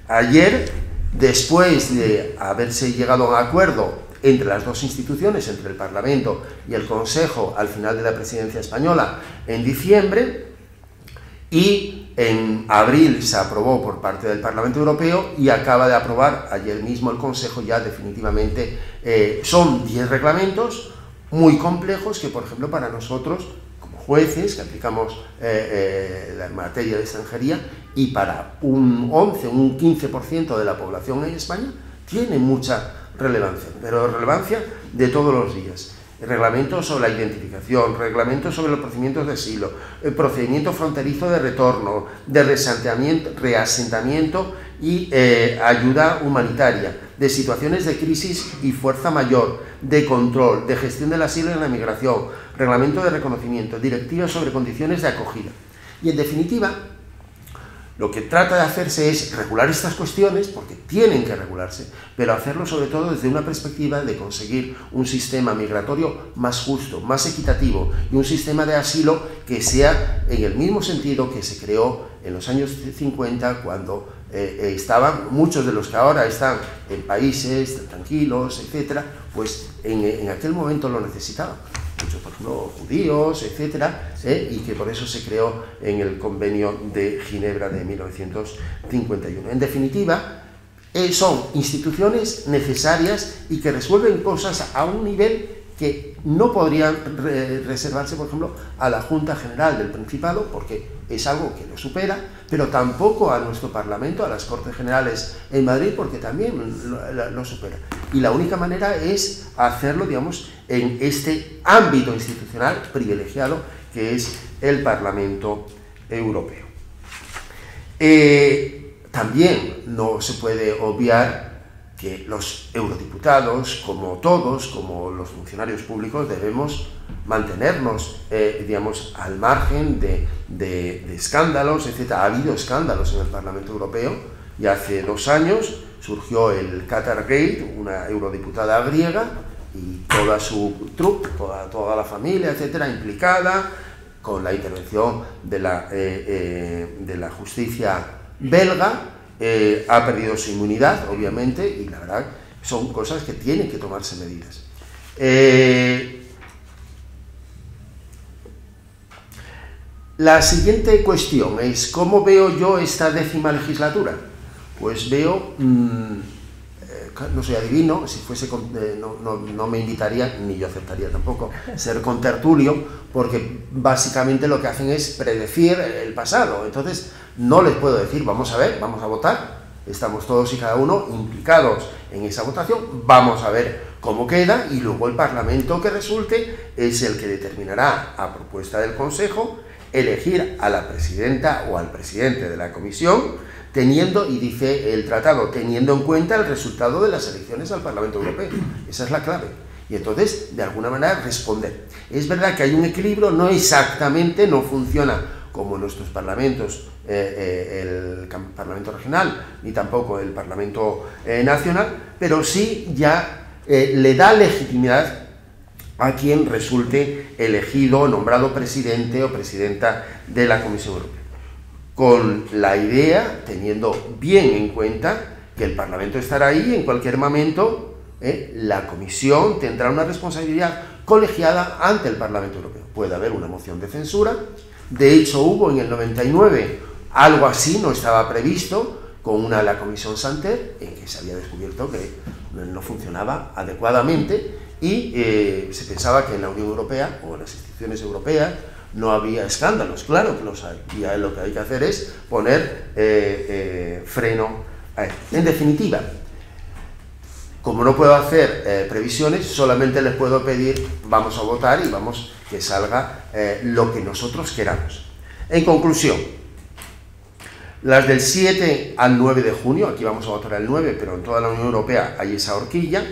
[SPEAKER 5] Ayer, después de haberse llegado a un acuerdo entre las dos instituciones, entre el Parlamento y el Consejo, al final de la presidencia española en diciembre, y en abril se aprobó por parte del Parlamento Europeo y acaba de aprobar ayer mismo el Consejo ya definitivamente. Son 10 reglamentos, muy complejos que, por ejemplo, para nosotros, como jueces, que aplicamos la materia de extranjería, y para un 11, un 15% de la población en España, tiene mucha relevancia, pero relevancia de todos los días. Reglamentos sobre la identificación, reglamentos sobre los procedimientos de asilo, el procedimiento fronterizo de retorno, de reasentamiento y ayuda humanitaria, de situaciones de crisis y fuerza mayor, de control, de gestión del asilo y la migración, reglamento de reconocimiento, directivas sobre condiciones de acogida. Y en definitiva, lo que trata de hacerse es regular estas cuestiones, porque tienen que regularse, pero hacerlo sobre todo desde una perspectiva de conseguir un sistema migratorio más justo, más equitativo, y un sistema de asilo que sea en el mismo sentido que se creó en los años 50, cuando estaban muchos de los que ahora están en países tranquilos, etcétera, pues en aquel momento lo necesitaban. Muchos, por ejemplo, judíos, etcétera, y que por eso se creó en el Convenio de Ginebra de 1951. En definitiva, son instituciones necesarias y que resuelven cosas a un nivel que no podrían reservarse, por ejemplo, a la Junta General del Principado, porque es algo que lo supera, pero tampoco a nuestro Parlamento, a las Cortes Generales en Madrid, porque también lo supera. Y la única manera es hacerlo, digamos, en este ámbito institucional privilegiado que es el Parlamento Europeo. También no se puede obviar que los eurodiputados, como todos, como los funcionarios públicos, debemos mantenernos, digamos, al margen de escándalos, etc. Ha habido escándalos en el Parlamento Europeo, y hace 2 años surgió el Qatargate, una eurodiputada griega, y toda su troupe, toda la familia, etcétera, implicada, con la intervención de la justicia belga. Ha perdido su inmunidad, obviamente, y la verdad son cosas que tienen que tomarse medidas. La siguiente cuestión es, ¿cómo veo yo esta 10ª legislatura? Pues veo, no soy adivino, si fuese no me invitaría, ni yo aceptaría tampoco, ser contertulio, porque básicamente lo que hacen es predecir el pasado. Entonces, no les puedo decir, vamos a ver, vamos a votar, estamos todos y cada uno implicados en esa votación, vamos a ver cómo queda, y luego el Parlamento que resulte es el que determinará, a propuesta del Consejo, elegir a la presidenta o al presidente de la Comisión, teniendo, y dice el tratado, teniendo en cuenta el resultado de las elecciones al Parlamento Europeo. Esa es la clave. Y entonces, de alguna manera, responder. Es verdad que hay un equilibrio, no exactamente, no funciona como nuestros parlamentos, el Parlamento Regional, ni tampoco el Parlamento Nacional, pero sí ya le da legitimidad a quien resulte elegido, nombrado presidente o presidenta de la Comisión Europea, con la idea, teniendo bien en cuenta que el Parlamento estará ahí en cualquier momento, la Comisión tendrá una responsabilidad colegiada ante el Parlamento Europeo. Puede haber una moción de censura, de hecho hubo en el 99 algo así, no estaba previsto, con la Comisión Santer, en que se había descubierto que no funcionaba adecuadamente, y se pensaba que en la Unión Europea o en las instituciones europeas no había escándalos. Claro que los hay, y lo que hay que hacer es poner freno a él. En definitiva, como no puedo hacer previsiones, solamente les puedo pedir, vamos a votar y vamos que salga lo que nosotros queramos. En conclusión, las del 7 al 9 de junio, aquí vamos a votar el 9, pero en toda la Unión Europea hay esa horquilla,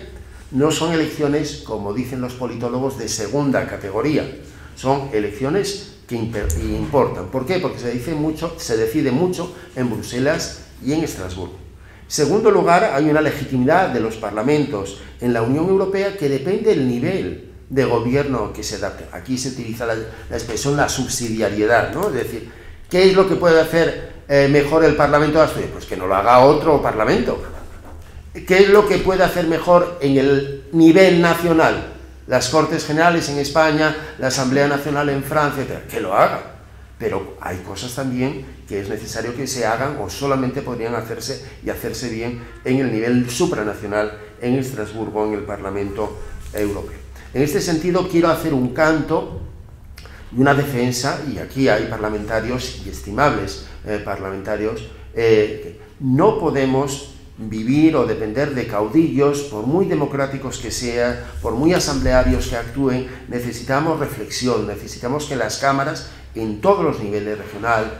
[SPEAKER 5] no son elecciones, como dicen los politólogos, de segunda categoría, son elecciones que importan. ¿Por qué? Porque se decide mucho en Bruselas y en Estrasburgo. En segundo lugar, hay una legitimidad de los parlamentos en la Unión Europea que depende del nivel de gobierno que se adapte. Aquí se utiliza la expresión la subsidiariedad, ¿no? Es decir, ¿qué es lo que puede hacer mejor el Parlamento de Asturias? Pues que no lo haga otro parlamento. ¿Qué es lo que puede hacer mejor en el nivel nacional? Las Cortes Generales en España, la Asamblea Nacional en Francia, etc. Que lo haga. Pero hay cosas también que es necesario que se hagan o solamente podrían hacerse y hacerse bien en el nivel supranacional, en Estrasburgo, en el Parlamento Europeo. En este sentido, quiero hacer un canto y una defensa, y aquí hay parlamentarios y estimables parlamentarios, no podemos vivir o depender de caudillos, por muy democráticos que sean, por muy asamblearios que actúen. Necesitamos reflexión, necesitamos que las cámaras, en todos los niveles, regional,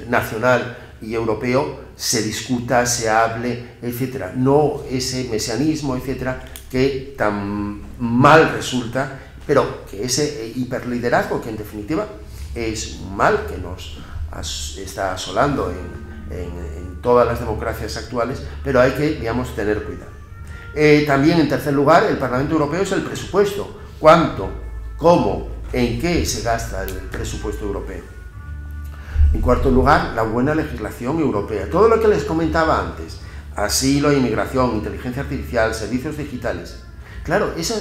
[SPEAKER 5] nacional y europeo, se discuta, se hable, etcétera. No ese mesianismo, etcétera, que tan mal resulta, pero que ese hiperliderazgo, que en definitiva es un mal que nos está asolando en todas las democracias actuales, pero hay que, digamos, tener cuidado. También, en tercer lugar, el Parlamento Europeo es el presupuesto. ¿Cuánto, cómo, en qué se gasta el presupuesto europeo? En cuarto lugar, la buena legislación europea. Todo lo que les comentaba antes, asilo, inmigración, inteligencia artificial, servicios digitales. Claro, eso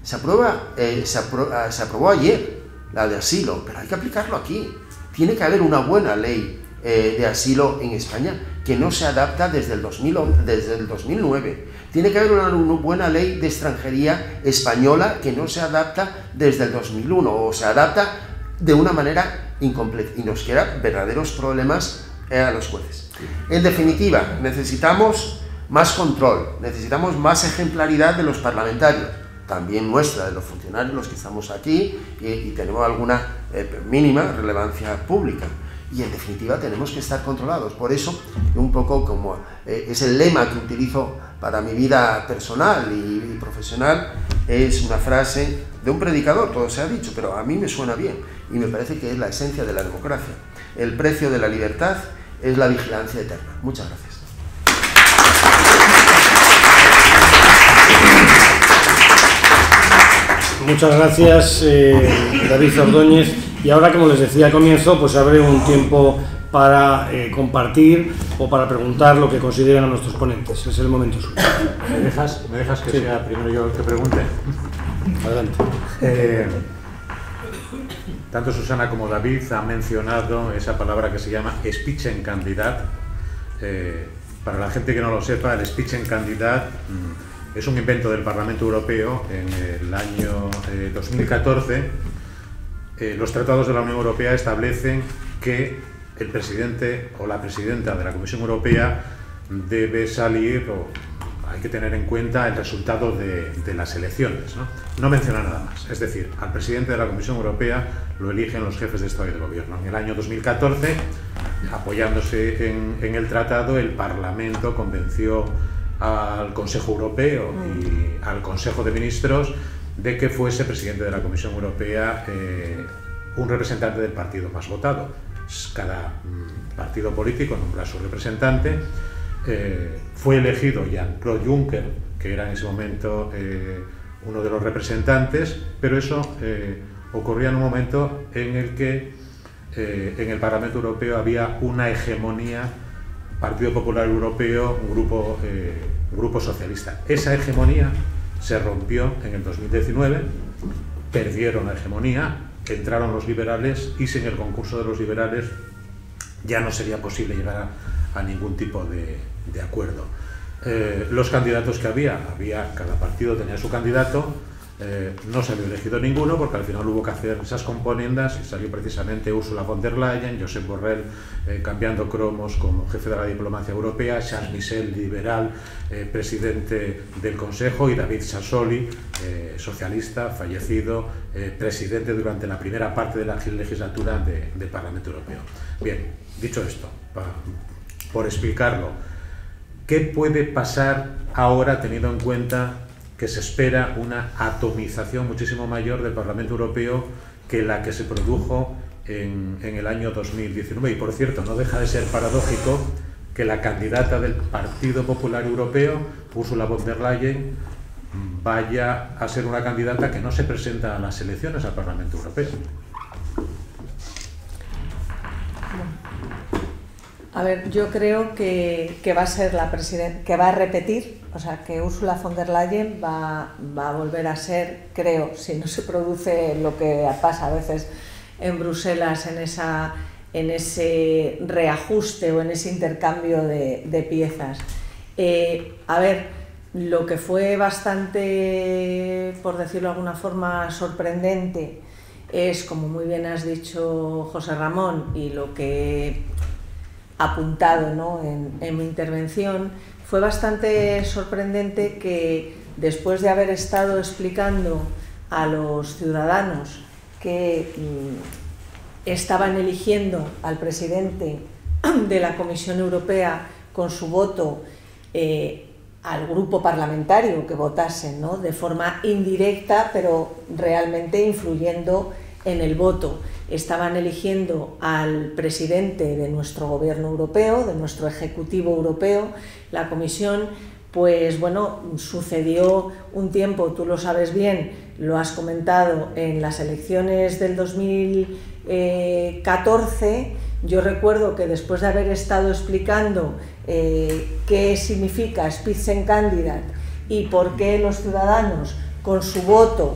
[SPEAKER 5] se aprobó ayer, la de asilo, pero hay que aplicarlo aquí. Tiene que haber una buena ley de asilo en España, que no se adapta desde el 2009. Tiene que haber una buena ley de extranjería española, que no se adapta desde el 2001, o se adapta de una manera incompleta, y nos crean verdaderos problemas a los jueces. En definitiva, necesitamos más control, necesitamos más ejemplaridad de los parlamentarios, también nuestra, de los funcionarios, los que estamos aquí y tenemos alguna mínima relevancia pública. Y en definitiva tenemos que estar controlados. Por eso, un poco como es el lema que utilizo para mi vida personal y profesional, es una frase de un predicador, todo se ha dicho, pero a mí me suena bien y me parece que es la esencia de la democracia. El precio de la libertad es la vigilancia eterna. Muchas gracias.
[SPEAKER 1] Muchas gracias, David Ordóñez. Y ahora, como les decía al comienzo, pues abre un tiempo para compartir o para preguntar lo que consideran a nuestros ponentes. Es el momento suyo.
[SPEAKER 2] ¿Me dejas que sea primero yo el que pregunte?
[SPEAKER 1] Adelante.
[SPEAKER 2] Tanto Susana como David han mencionado esa palabra que se llama Spitzenkandidat. Para la gente que no lo sepa, el Spitzenkandidat es un invento del Parlamento Europeo en el año 2014. Los tratados de la Unión Europea establecen que el presidente o la presidenta de la Comisión Europea debe salir, o hay que tener en cuenta el resultado de las elecciones, no menciona nada más. Es decir, al presidente de la Comisión Europea lo eligen los jefes de Estado y de Gobierno. En el año 2014, apoyándose en el tratado, el Parlamento convenció al Consejo Europeo y al Consejo de Ministros de que fuese presidente de la Comisión Europea un representante del partido más votado. Cada partido político nombra a su representante. Fue elegido Jean-Claude Juncker, que era en ese momento uno de los representantes, pero eso ocurría en un momento en el que en el Parlamento Europeo había una hegemonía, Partido Popular Europeo, un grupo socialista. Esa hegemonía se rompió en el 2019, perdieron la hegemonía, entraron los liberales y sin el concurso de los liberales ya no sería posible llegar a ningún tipo de acuerdo. Los candidatos que había, cada partido tenía su candidato, no salió elegido ninguno porque al final hubo que hacer esas componendas y salió precisamente Ursula von der Leyen, Josep Borrell cambiando cromos como jefe de la diplomacia europea, Charles Michel, liberal, presidente del Consejo, y David Sassoli, socialista, fallecido, presidente durante la primera parte de la legislatura del Parlamento Europeo. Bien, dicho esto, por explicarlo, ¿qué puede pasar ahora teniendo en cuenta que se espera una atomización muchísimo mayor del Parlamento Europeo que la que se produjo en el año 2019? Y por cierto, no deja de ser paradójico que la candidata del Partido Popular Europeo, Ursula von der Leyen, vaya a ser una candidata que no se presenta a las elecciones al Parlamento Europeo.
[SPEAKER 3] A ver, yo creo que va a ser la presidenta, que va a repetir, o sea, que Ursula von der Leyen va a volver a ser, creo, si no se produce lo que pasa a veces en Bruselas, en ese reajuste o en ese intercambio de piezas. A ver, Lo que fue bastante, por decirlo de alguna forma, sorprendente es, como muy bien has dicho, José Ramón, y lo que he apuntado, ¿no?, en mi intervención, fue bastante sorprendente que después de haber estado explicando a los ciudadanos que estaban eligiendo al presidente de la Comisión Europea con su voto al grupo parlamentario que votasen, ¿no?, de forma indirecta, pero realmente influyendo en el voto. Estaban eligiendo al presidente de nuestro gobierno europeo, de nuestro ejecutivo europeo. La Comisión, pues bueno, sucedió un tiempo, tú lo sabes bien, lo has comentado, en las elecciones del 2014. Yo recuerdo que después de haber estado explicando qué significa Spitzenkandidat y por qué los ciudadanos con su voto,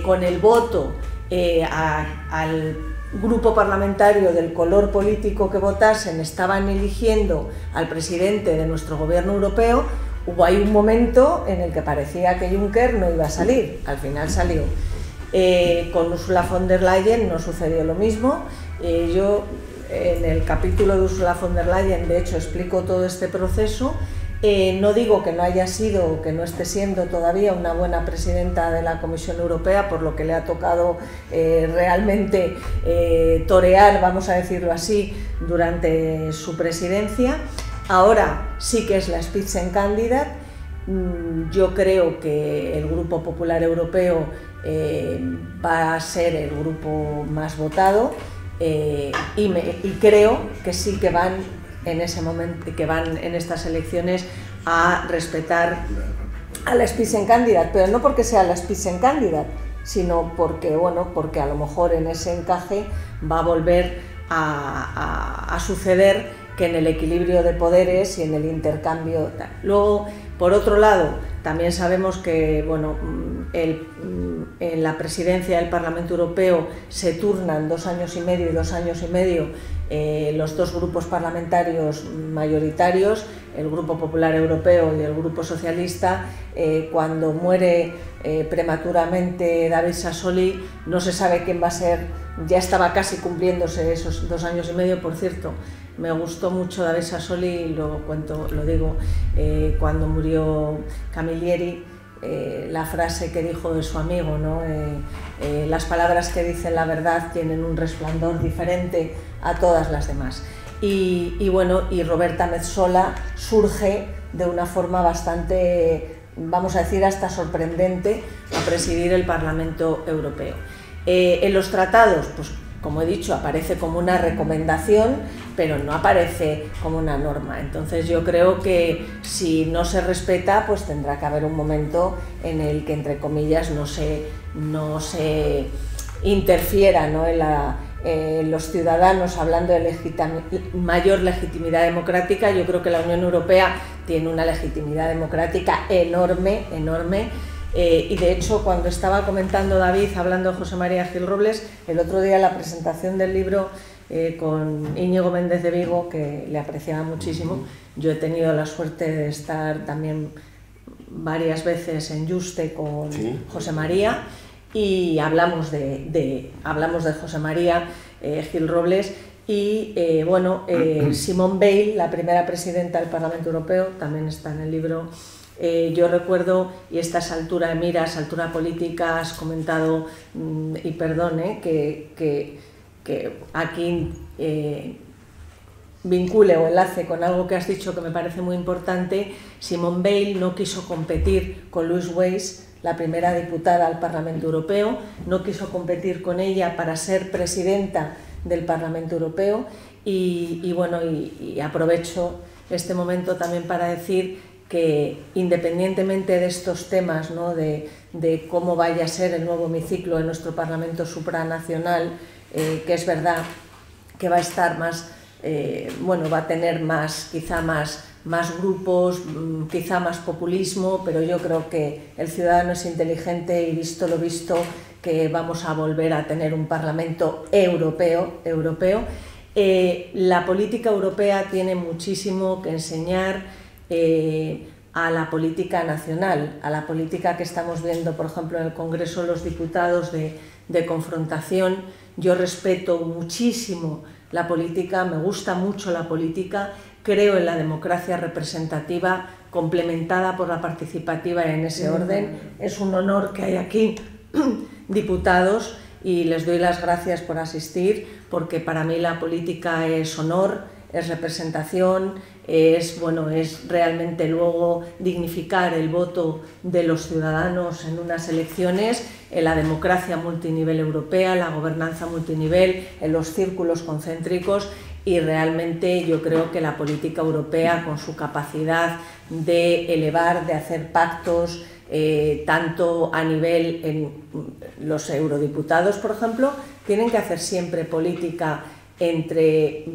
[SPEAKER 3] con el voto al grupo parlamentario del color político que votasen, estaban eligiendo al presidente de nuestro gobierno europeo, hubo ahí un momento en el que parecía que Juncker no iba a salir, al final salió. Con Ursula von der Leyen no sucedió lo mismo. Yo en el capítulo de Ursula von der Leyen, de hecho, explico todo este proceso. No digo que no haya sido o que no esté siendo todavía una buena presidenta de la Comisión Europea, por lo que le ha tocado realmente torear, vamos a decirlo así, durante su presidencia. Ahora sí que es la Spitzenkandidat. Yo creo que el Grupo Popular Europeo va a ser el grupo más votado y creo que sí que van en ese momento, que van en estas elecciones a respetar a la Spitzenkandidat, pero no porque sea la Spitzenkandidat, sino porque, bueno, porque a lo mejor en ese encaje va a volver a suceder que en el equilibrio de poderes y en el intercambio. Luego, por otro lado, también sabemos que, bueno, en la presidencia del Parlamento Europeo se turnan 2 años y medio y 2 años y medio los dos grupos parlamentarios mayoritarios, el Grupo Popular Europeo y el Grupo Socialista. Cuando muere prematuramente David Sassoli, no se sabe quién va a ser. Ya estaba casi cumpliéndose esos 2 años y medio, por cierto. Me gustó mucho David Sassoli, lo digo, cuando murió Camilleri, la frase que dijo de su amigo, ¿no? Las palabras que dicen la verdad tienen un resplandor diferente a todas las demás. Y bueno, y Roberta Metsola surge de una forma bastante, vamos a decir, hasta sorprendente, a presidir el Parlamento Europeo. En los tratados, pues como he dicho, aparece como una recomendación, pero no aparece como una norma. Entonces yo creo que si no se respeta, pues tendrá que haber un momento en el que, entre comillas, no se interfiera, ¿no?, en los ciudadanos, hablando de mayor legitimidad democrática. Yo creo que la Unión Europea tiene una legitimidad democrática enorme, enorme. Y de hecho, cuando estaba comentando David, hablando de José María Gil Robles, el otro día en la presentación del libro con Íñigo Méndez de Vigo, que le apreciaba muchísimo, yo he tenido la suerte de estar también varias veces en Juste con José María, y hablamos de José María Gil Robles. Y bueno, Simone Veil, la primera presidenta del Parlamento Europeo, también está en el libro. Yo recuerdo, y esta es altura de miras, altura política, has comentado, y perdón, que aquí vincule o enlace con algo que has dicho que me parece muy importante. Simone Veil no quiso competir con Louise Weiss, la primera diputada al Parlamento Europeo, no quiso competir con ella para ser presidenta del Parlamento Europeo. Y bueno, y aprovecho este momento también para decir que, independientemente de estos temas, ¿no?, de cómo vaya a ser el nuevo hemiciclo de nuestro Parlamento supranacional, que es verdad que va a estar más, bueno, va a tener quizá más grupos, quizá más populismo, pero yo creo que el ciudadano es inteligente, y visto lo visto, que vamos a volver a tener un Parlamento europeo. La política europea tiene muchísimo que enseñar, a la política nacional, a la política que estamos viendo, por ejemplo, en el Congreso de los Diputados de confrontación. Yo respeto muchísimo la política, me gusta mucho la política, creo en la democracia representativa complementada por la participativa en ese orden. Es un honor que hay aquí diputados y les doy las gracias por asistir, porque para mí la política es honor, es representación, es realmente luego dignificar el voto de los ciudadanos en unas elecciones, en la democracia multinivel europea, la gobernanza multinivel, en los círculos concéntricos, y realmente yo creo que la política europea, con su capacidad de elevar, de hacer pactos, tanto a nivel en los eurodiputados, por ejemplo, tienen que hacer siempre política entre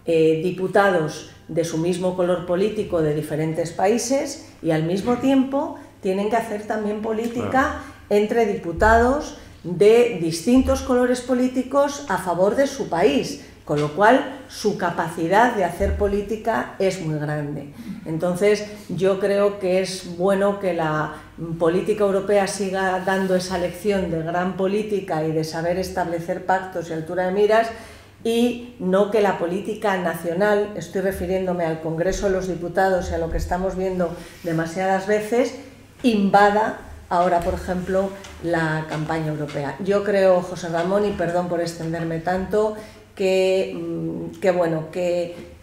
[SPEAKER 3] diputados de su mismo color político de diferentes países, y al mismo tiempo tienen que hacer también política entre diputados de distintos colores políticos a favor de su país, con lo cual su capacidad de hacer política es muy grande. Entonces yo creo que es bueno que la política europea siga dando esa lección de gran política y de saber establecer pactos y altura de miras, y no que la política nacional, estoy refiriéndome al Congreso de los Diputados y a lo que estamos viendo demasiadas veces, invada ahora, por ejemplo, la campaña europea. Yo creo, José Ramón, y perdón por extenderme tanto, que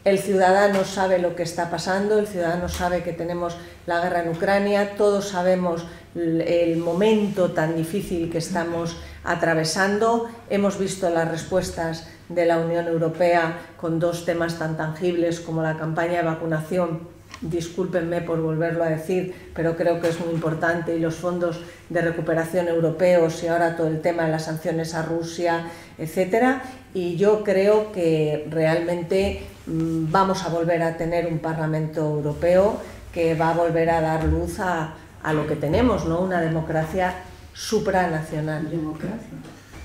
[SPEAKER 3] el ciudadano sabe lo que está pasando, el ciudadano sabe que tenemos la guerra en Ucrania, todos sabemos el momento tan difícil que estamos atravesando. Hemos visto las respuestas de la Unión Europea con dos temas tan tangibles como la campaña de vacunación, discúlpenme por volverlo a decir, pero creo que es muy importante, y los fondos de recuperación europeos, y ahora todo el tema de las sanciones a Rusia, etcétera. Y yo creo que realmente vamos a volver a tener un Parlamento Europeo que va a volver a dar luz a lo que tenemos, ¿no? Una democracia supranacional.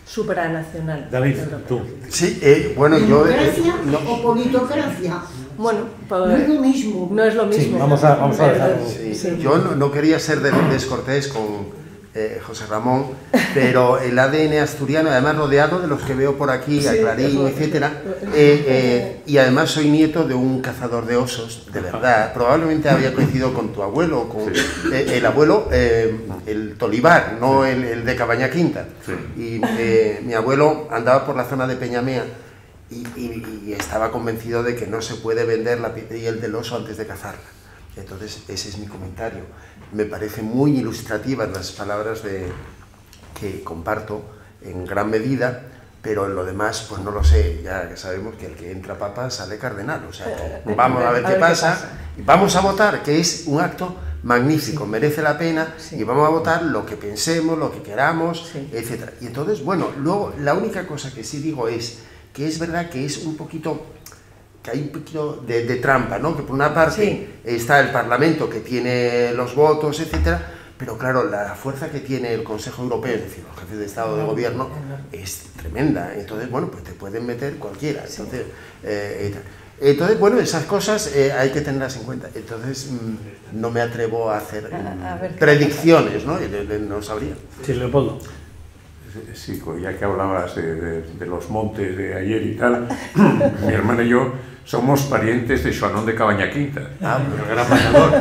[SPEAKER 3] Supranacional.
[SPEAKER 2] David, tú.
[SPEAKER 5] Sí, bueno, yo...
[SPEAKER 6] ¿Democracia o politocracia?
[SPEAKER 3] Bueno, pues,
[SPEAKER 6] no es lo mismo.
[SPEAKER 3] No es lo mismo.
[SPEAKER 1] Sí, vamos a dejarlo.
[SPEAKER 5] Sí. Yo no quería ser descortés con José Ramón, pero el ADN asturiano, además rodeado de los que veo por aquí, a Clarín, etcétera, y además soy nieto de un cazador de osos, de verdad. Probablemente había coincidido con tu abuelo, con el abuelo, el Tolivar, no el de Cabaña Quinta. Y mi abuelo andaba por la zona de Peñamea y estaba convencido de que no se puede vender la piel del oso antes de cazarla. Entonces, ese es mi comentario. Me parecen muy ilustrativas las palabras que comparto en gran medida, pero en lo demás, pues no lo sé. Ya sabemos que el que entra papa sale cardenal. O sea, vamos a ver qué pasa. Y vamos a votar, que es un acto magnífico, merece la pena, y vamos a votar lo que pensemos, lo que queramos, etc. Y entonces, bueno, luego la única cosa que sí digo es que es verdad que es un poquito... que hay un poquito de trampa, ¿no? Que por una parte está el Parlamento, que tiene los votos, etcétera, pero claro, la fuerza que tiene el Consejo Europeo, es decir, los jefes de Estado de Gobierno, es tremenda. Entonces, bueno, pues te pueden meter cualquiera. Entonces, bueno, esas cosas hay que tenerlas en cuenta. Entonces, no me atrevo a hacer predicciones, ¿no? No sabría.
[SPEAKER 1] Sí, Leopoldo.
[SPEAKER 4] Sí, ya que hablabas de los montes de ayer y tal, mi hermana y yo somos parientes de Xoanón de Cabaña Quinta.
[SPEAKER 5] Ah, pero gran bañador.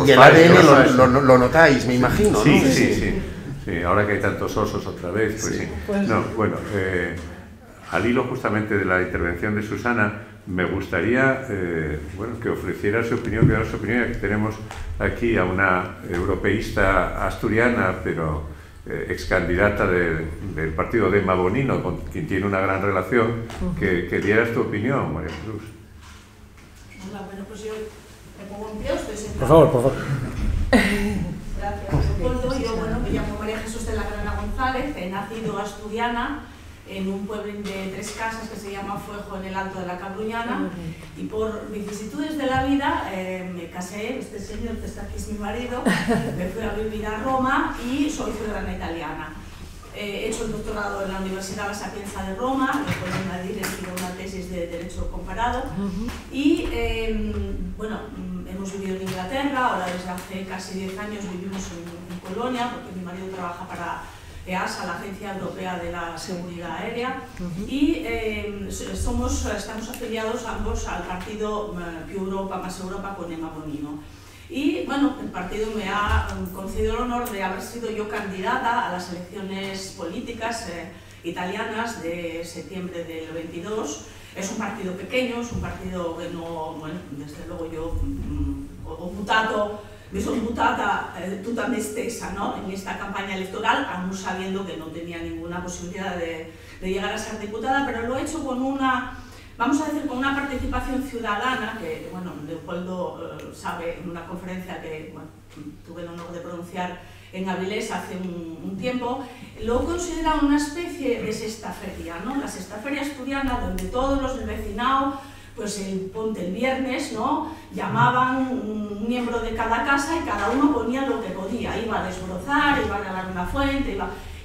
[SPEAKER 5] Y el ADN lo notáis, me imagino, ¿no?
[SPEAKER 4] Sí, ahora que hay tantos osos otra vez, pues sí. No, bueno, al hilo justamente de la intervención de Susana, me gustaría que ofreciera su opinión, que su opinión, ya que tenemos aquí a una europeísta asturiana, pero ex candidata del partido de Emma Bonino, con quien tiene una gran relación, que dieras tu opinión, María Jesús.
[SPEAKER 7] Hola, bueno, pues yo me pongo en pie, estoy sentada.
[SPEAKER 1] Por favor.
[SPEAKER 7] Gracias, Leopoldo. Yo, me llamo María Jesús de la Grana González, he nacido asturiana en un pueblo de 3 casas que se llama Fuejo, en el Alto de la Cabruñana, y por vicisitudes de la vida me casé, este señor que está aquí es mi marido, me fui a vivir a Roma y soy ciudadana italiana. He hecho el doctorado en la Universidad La Sapienza de Roma, después de Madrid he hecho una tesis de Derecho Comparado, y hemos vivido en Inglaterra Inglaterra, ahora desde hace casi 10 años vivimos en Polonia, porque mi marido trabaja para EASA, la Agencia Europea de la Seguridad Aérea, y estamos afiliados ambos al partido Più Europa, Más Europa, con Emma Bonino. Y bueno, el partido me ha concedido el honor de haber sido yo candidata a las elecciones políticas italianas de septiembre del 22. Es un partido pequeño, es un partido que no, bueno, desde luego yo mi sono buttata tutta me stessa, ¿no?, en esta campaña electoral, aún sabiendo que no tenía ninguna posibilidad de llegar a ser diputada, pero lo he hecho con una, vamos a decir, con una participación ciudadana, que, bueno, Leopoldo sabe, en una conferencia que, bueno, tuve el honor de pronunciar en Avilés hace un tiempo, lo he considerado una especie de sextaferia, ¿no?, la sextaferia asturiana, donde todos los del vecinado, pues ponte el viernes, ¿no?, llamaban un miembro de cada casa y cada uno ponía lo que podía, iba a desbrozar, iba a regar una fuente,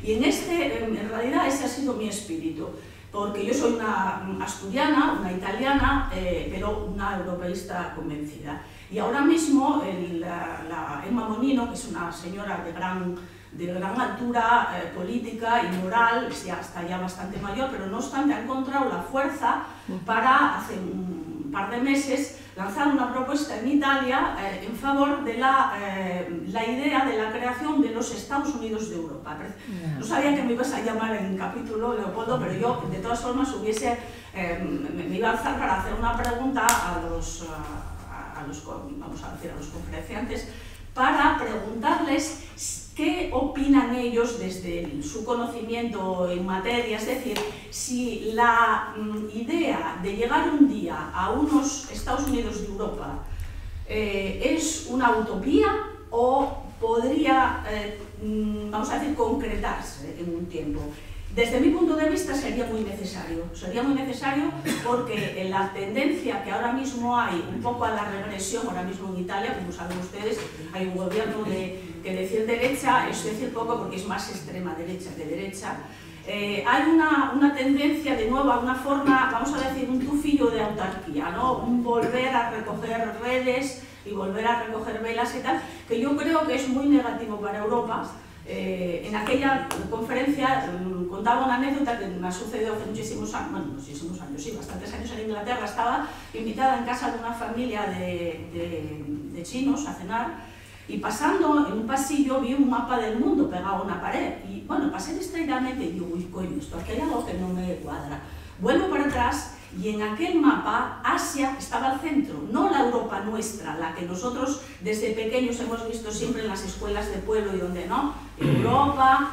[SPEAKER 7] y en realidad ese ha sido mi espíritu, porque yo soy una asturiana, una italiana, pero una europeísta convencida. Y ahora mismo la Emma Bonino, que es una señora de gran altura política y moral, ya está ya bastante mayor, pero no obstante ha encontrado la fuerza para, hace un par de meses, lanzar una propuesta en Italia en favor de la idea de la creación de los Estados Unidos de Europa. No sabía que me ibas a llamar en capítulo, Leopoldo, pero yo de todas formas me iba a alzar para hacer una pregunta a los conferenciantes, para preguntarles qué opinan ellos desde su conocimiento en materia, es decir, si la idea de llegar un día a unos Estados Unidos de Europa es una utopía o podría, vamos a decir, concretarse en un tiempo. Desde mi punto de vista sería muy necesario porque la tendencia que ahora mismo hay, un poco a la regresión, ahora mismo en Italia, como saben ustedes, hay un gobierno que decir derecha es decir poco porque es más extrema derecha que derecha. Hay una tendencia de nuevo a una forma, vamos a decir, un tufillo de autarquía, ¿no?, un volver a recoger redes y volver a recoger velas y tal, que yo creo que es muy negativo para Europa. En aquella conferencia contaba una anécdota que me ha sucedido hace muchísimos años, sí, bastantes años en Inglaterra. Estaba invitada en casa de una familia de chinos a cenar y pasando en un pasillo vi un mapa del mundo pegado a una pared y bueno, pasé distraídamente y digo, uy, coño, esto aquí hay algo que no me cuadra. Vuelvo para atrás y en aquel mapa Asia estaba al centro, no la Europa nuestra, la que nosotros desde pequeños hemos visto siempre en las escuelas de pueblo y donde no, Europa,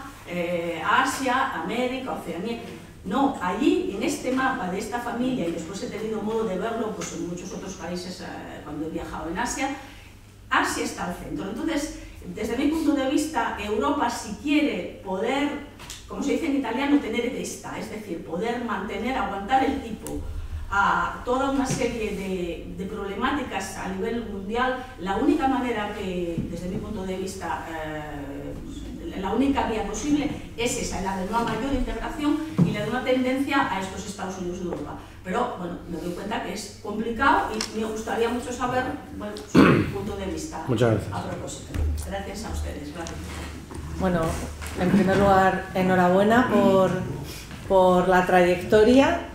[SPEAKER 7] Asia, América, Oceanía. No, allí en este mapa de esta familia, y después he tenido modo de verlo pues, en muchos otros países cuando he viajado en Asia, Asia está al centro. Entonces, desde mi punto de vista, Europa, si quiere poder, como se dice en italiano, tener testa, es decir, poder mantener, aguantar el tipo a toda una serie de problemáticas a nivel mundial, la única manera que, desde mi punto de vista, la única vía posible es esa, la de una mayor integración y la de una tendencia a estos Estados Unidos de Europa. Pero, bueno, me doy cuenta que es complicado y me gustaría mucho saber, bueno, su punto de vista.
[SPEAKER 1] Muchas gracias.
[SPEAKER 7] A propósito. Gracias a ustedes. Gracias.
[SPEAKER 3] Bueno, en primer lugar, enhorabuena por la trayectoria.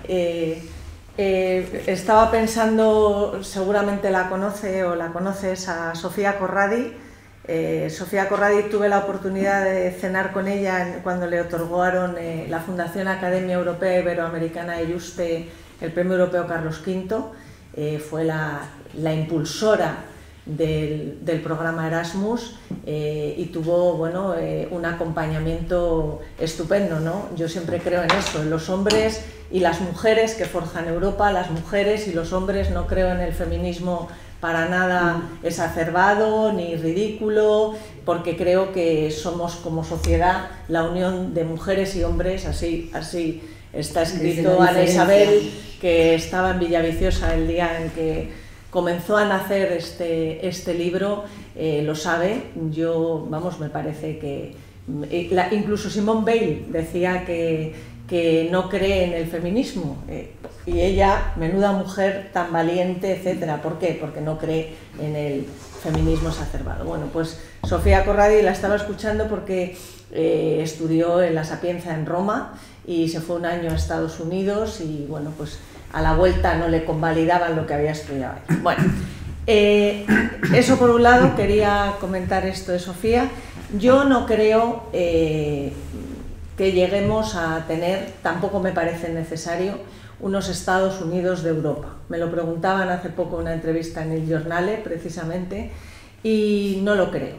[SPEAKER 3] Estaba pensando, seguramente la conoce o la conoces, a Sofía Corradi. Sofía Corradi, tuve la oportunidad de cenar con ella cuando le otorgaron la Fundación Academia Europea Iberoamericana de Yuste el Premio Europeo Carlos V. Fue la impulsora del programa Erasmus y tuvo, bueno, un acompañamiento estupendo, ¿no? Yo siempre creo en esto, en los hombres y las mujeres que forjan Europa, las mujeres y los hombres. No creo en el feminismo para nada exacerbado ni ridículo, porque creo que somos como sociedad la unión de mujeres y hombres, así está escrito. Ana Isabel, que estaba en Villaviciosa el día en que comenzó a nacer este libro, lo sabe. Yo, vamos, me parece que incluso Simone Weil decía que que no cree en el feminismo. Y ella, menuda mujer tan valiente, etcétera. ¿Por qué? Porque no cree en el feminismo exacerbado. Bueno, pues Sofía Corradi la estaba escuchando porque estudió en la Sapienza en Roma y se fue un año a Estados Unidos y, bueno, pues a la vuelta no le convalidaban lo que había estudiado ahí. Bueno, eso por un lado. Quería comentar esto de Sofía. Yo no creo que lleguemos a tener, tampoco me parece necesario, unos Estados Unidos de Europa. Me lo preguntaban hace poco en una entrevista en el Giornale, precisamente, y no lo creo.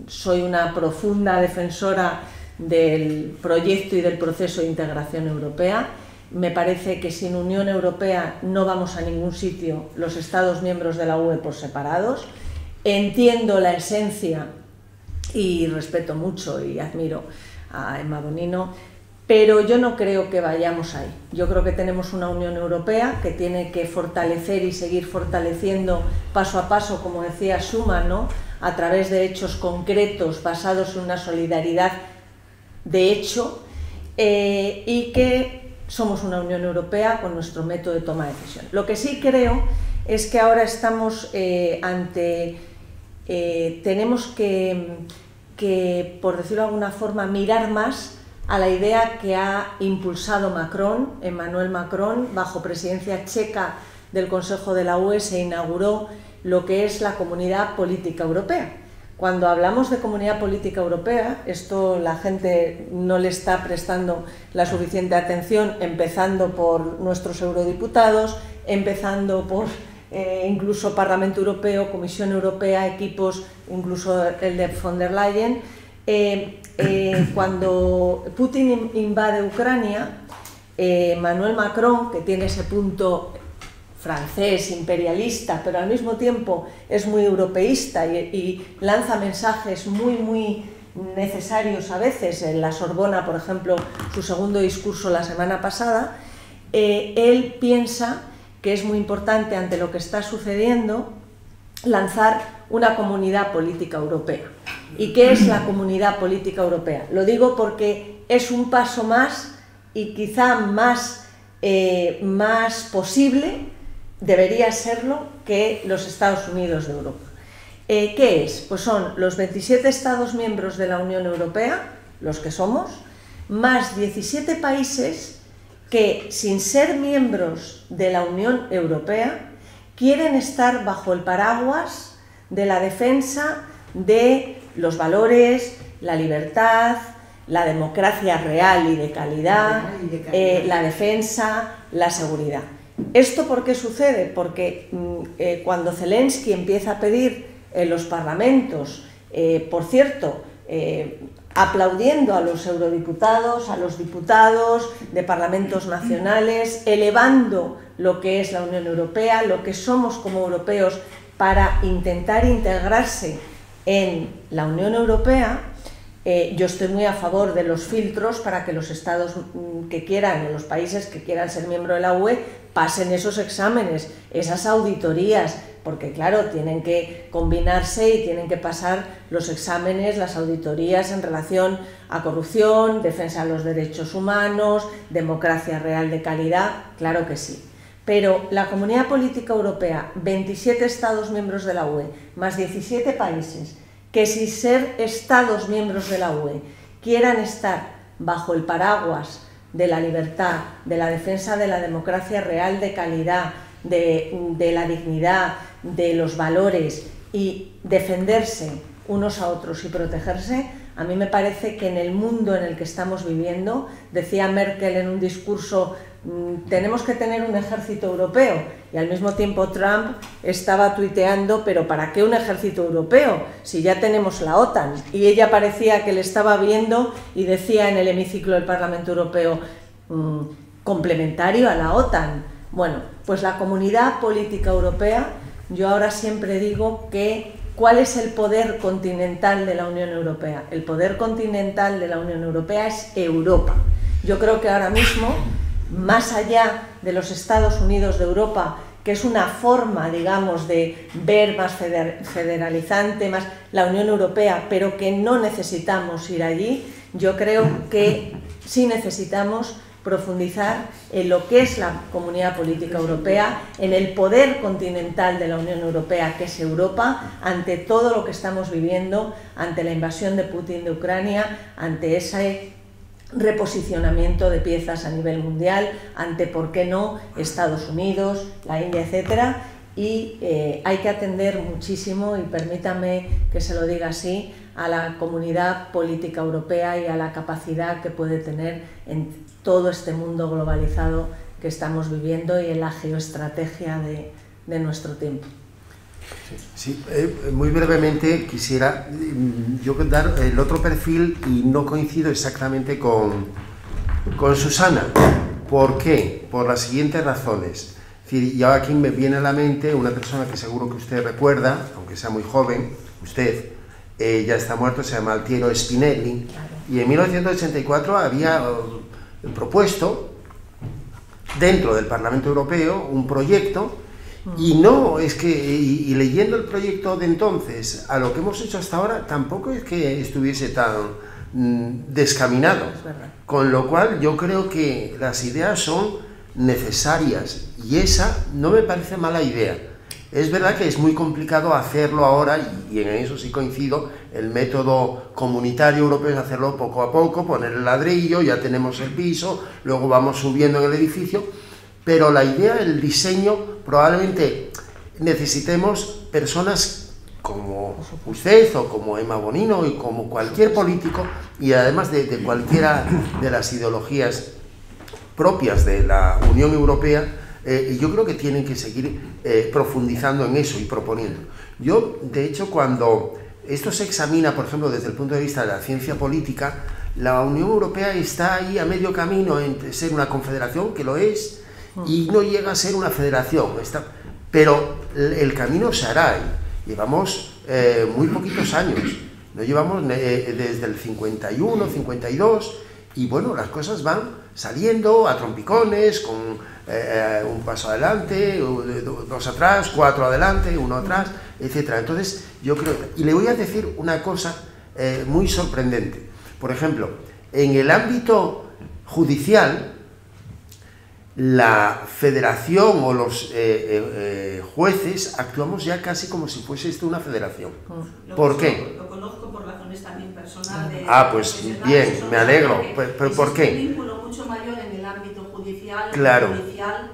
[SPEAKER 3] Soy una profunda defensora del proyecto y del proceso de integración europea. Me parece que sin Unión Europea no vamos a ningún sitio, los Estados miembros de la UE por separados. Entiendo la esencia y respeto mucho y admiro a Emma Bonino, pero yo no creo que vayamos ahí. Yo creo que tenemos una Unión Europea que tiene que fortalecer y seguir fortaleciendo paso a paso, como decía Schuman, ¿no?, a través de hechos concretos basados en una solidaridad de hecho, y que somos una Unión Europea con nuestro método de toma de decisión. Lo que sí creo es que ahora estamos tenemos que, por decirlo de alguna forma, mirar más a la idea que ha impulsado Macron, Emmanuel Macron. Bajo presidencia checa del Consejo de la UE se inauguró lo que es la Comunidad Política Europea. Cuando hablamos de Comunidad Política Europea, esto la gente no le está prestando la suficiente atención, empezando por nuestros eurodiputados, empezando por incluso Parlamento Europeo, Comisión Europea, equipos, incluso el de von der Leyen. Cuando Putin invade Ucrania, Emmanuel Macron, que tiene ese punto francés, imperialista, pero al mismo tiempo es muy europeísta y lanza mensajes muy necesarios a veces. En la Sorbona, por ejemplo, su segundo discurso la semana pasada, él piensa que es muy importante, ante lo que está sucediendo, lanzar una comunidad política europea. ¿Y qué es la comunidad política europea? Lo digo porque es un paso más y quizá más posible, debería serlo, que los Estados Unidos de Europa. ¿Qué es? Pues son los 27 Estados miembros de la Unión Europea, los que somos, más 17 países que, sin ser miembros de la Unión Europea, quieren estar bajo el paraguas de la defensa de los valores, la libertad, la democracia real y de calidad, la defensa, la seguridad. ¿Esto por qué sucede? Porque cuando Zelensky empieza a pedir en los parlamentos, por cierto, aplaudiendo a los eurodiputados, a los diputados de parlamentos nacionales, elevando lo que es la Unión Europea, lo que somos como europeos, para intentar integrarse en la Unión Europea, yo estoy muy a favor de los filtros para que los estados que quieran, o los países que quieran ser miembros de la UE, pasen esos exámenes, esas auditorías, porque claro, tienen que combinarse y tienen que pasar los exámenes, las auditorías en relación a corrupción, defensa de los derechos humanos, democracia real de calidad, claro que sí. Pero la Comunidad Política Europea, 27 Estados miembros de la UE, más 17 países, que sin ser Estados miembros de la UE quieran estar bajo el paraguas de la libertad, de la defensa de la democracia real de calidad, de la dignidad, de los valores y defenderse unos a otros y protegerse, a mí me parece que en el mundo en el que estamos viviendo, decía Merkel en un discurso, tenemos que tener un ejército europeo, y al mismo tiempo Trump estaba tuiteando, pero ¿para qué un ejército europeo si ya tenemos la OTAN? Y ella parecía que le estaba viendo y decía en el hemiciclo del Parlamento Europeo, complementario a la OTAN. Bueno, pues la Comunidad Política Europea, yo ahora siempre digo que ¿cuál es el poder continental de la Unión Europea? El poder continental de la Unión Europea es Europa. Yo creo que ahora mismo, más allá de los Estados Unidos de Europa, que es una forma, digamos, de ver más federalizante, más la Unión Europea, pero que no necesitamos ir allí, yo creo que sí necesitamos profundizar en lo que es la Comunidad Política Europea, en el poder continental de la Unión Europea, que es Europa, ante todo lo que estamos viviendo, ante la invasión de Putin de Ucrania, ante ese reposicionamiento de piezas a nivel mundial, ante, ¿por qué no?, Estados Unidos, la India, etcétera. Y hay que atender muchísimo, y permítame que se lo diga así, a la comunidad política europea y a la capacidad que puede tener en todo este mundo globalizado que estamos viviendo y en la geoestrategia de nuestro tiempo.
[SPEAKER 5] Sí, muy brevemente quisiera yo dar el otro perfil, y no coincido exactamente con Susana. ¿Por qué? Por las siguientes razones. Es decir, yo aquí me viene a la mente una persona que seguro que usted recuerda, aunque sea muy joven, usted, ya está muerto, se llama Altiero Spinelli, y en 1984 había propuesto dentro del Parlamento Europeo un proyecto, y no es que, y leyendo el proyecto de entonces a lo que hemos hecho hasta ahora, tampoco es que estuviese tan descaminado, con lo cual yo creo que las ideas son necesarias, y esa no me parece mala idea. Es verdad que es muy complicado hacerlo ahora, y en eso sí coincido. El método comunitario europeo es hacerlo poco a poco, poner el ladrillo, ya tenemos el piso, luego vamos subiendo en el edificio, pero la idea, el diseño, probablemente necesitemos personas como usted o como Emma Bonino y como cualquier político, y además de cualquiera de las ideologías propias de la Unión Europea. Y yo creo que tienen que seguir profundizando en eso y proponiendo. Yo, de hecho, cuando esto se examina, por ejemplo, desde el punto de vista de la ciencia política, la Unión Europea está ahí a medio camino entre ser una confederación, que lo es, y no llega a ser una federación. Pero el camino se hará. Llevamos muy poquitos años. No llevamos desde el 51, 52, y bueno, las cosas van saliendo a trompicones, con un paso adelante, dos atrás, cuatro adelante, uno atrás, etcétera. Entonces, yo creo, y le voy a decir una cosa muy sorprendente. Por ejemplo, en el ámbito judicial, la federación o los jueces actuamos ya casi como si fuese esto una federación. ¿Por qué?
[SPEAKER 7] Lo conozco por razones también personales.
[SPEAKER 5] Pues bien, me alegro. ¿Pero por qué?
[SPEAKER 7] Un vínculo mucho mayor en el ámbito judicial.
[SPEAKER 5] Claro.
[SPEAKER 7] Judicial.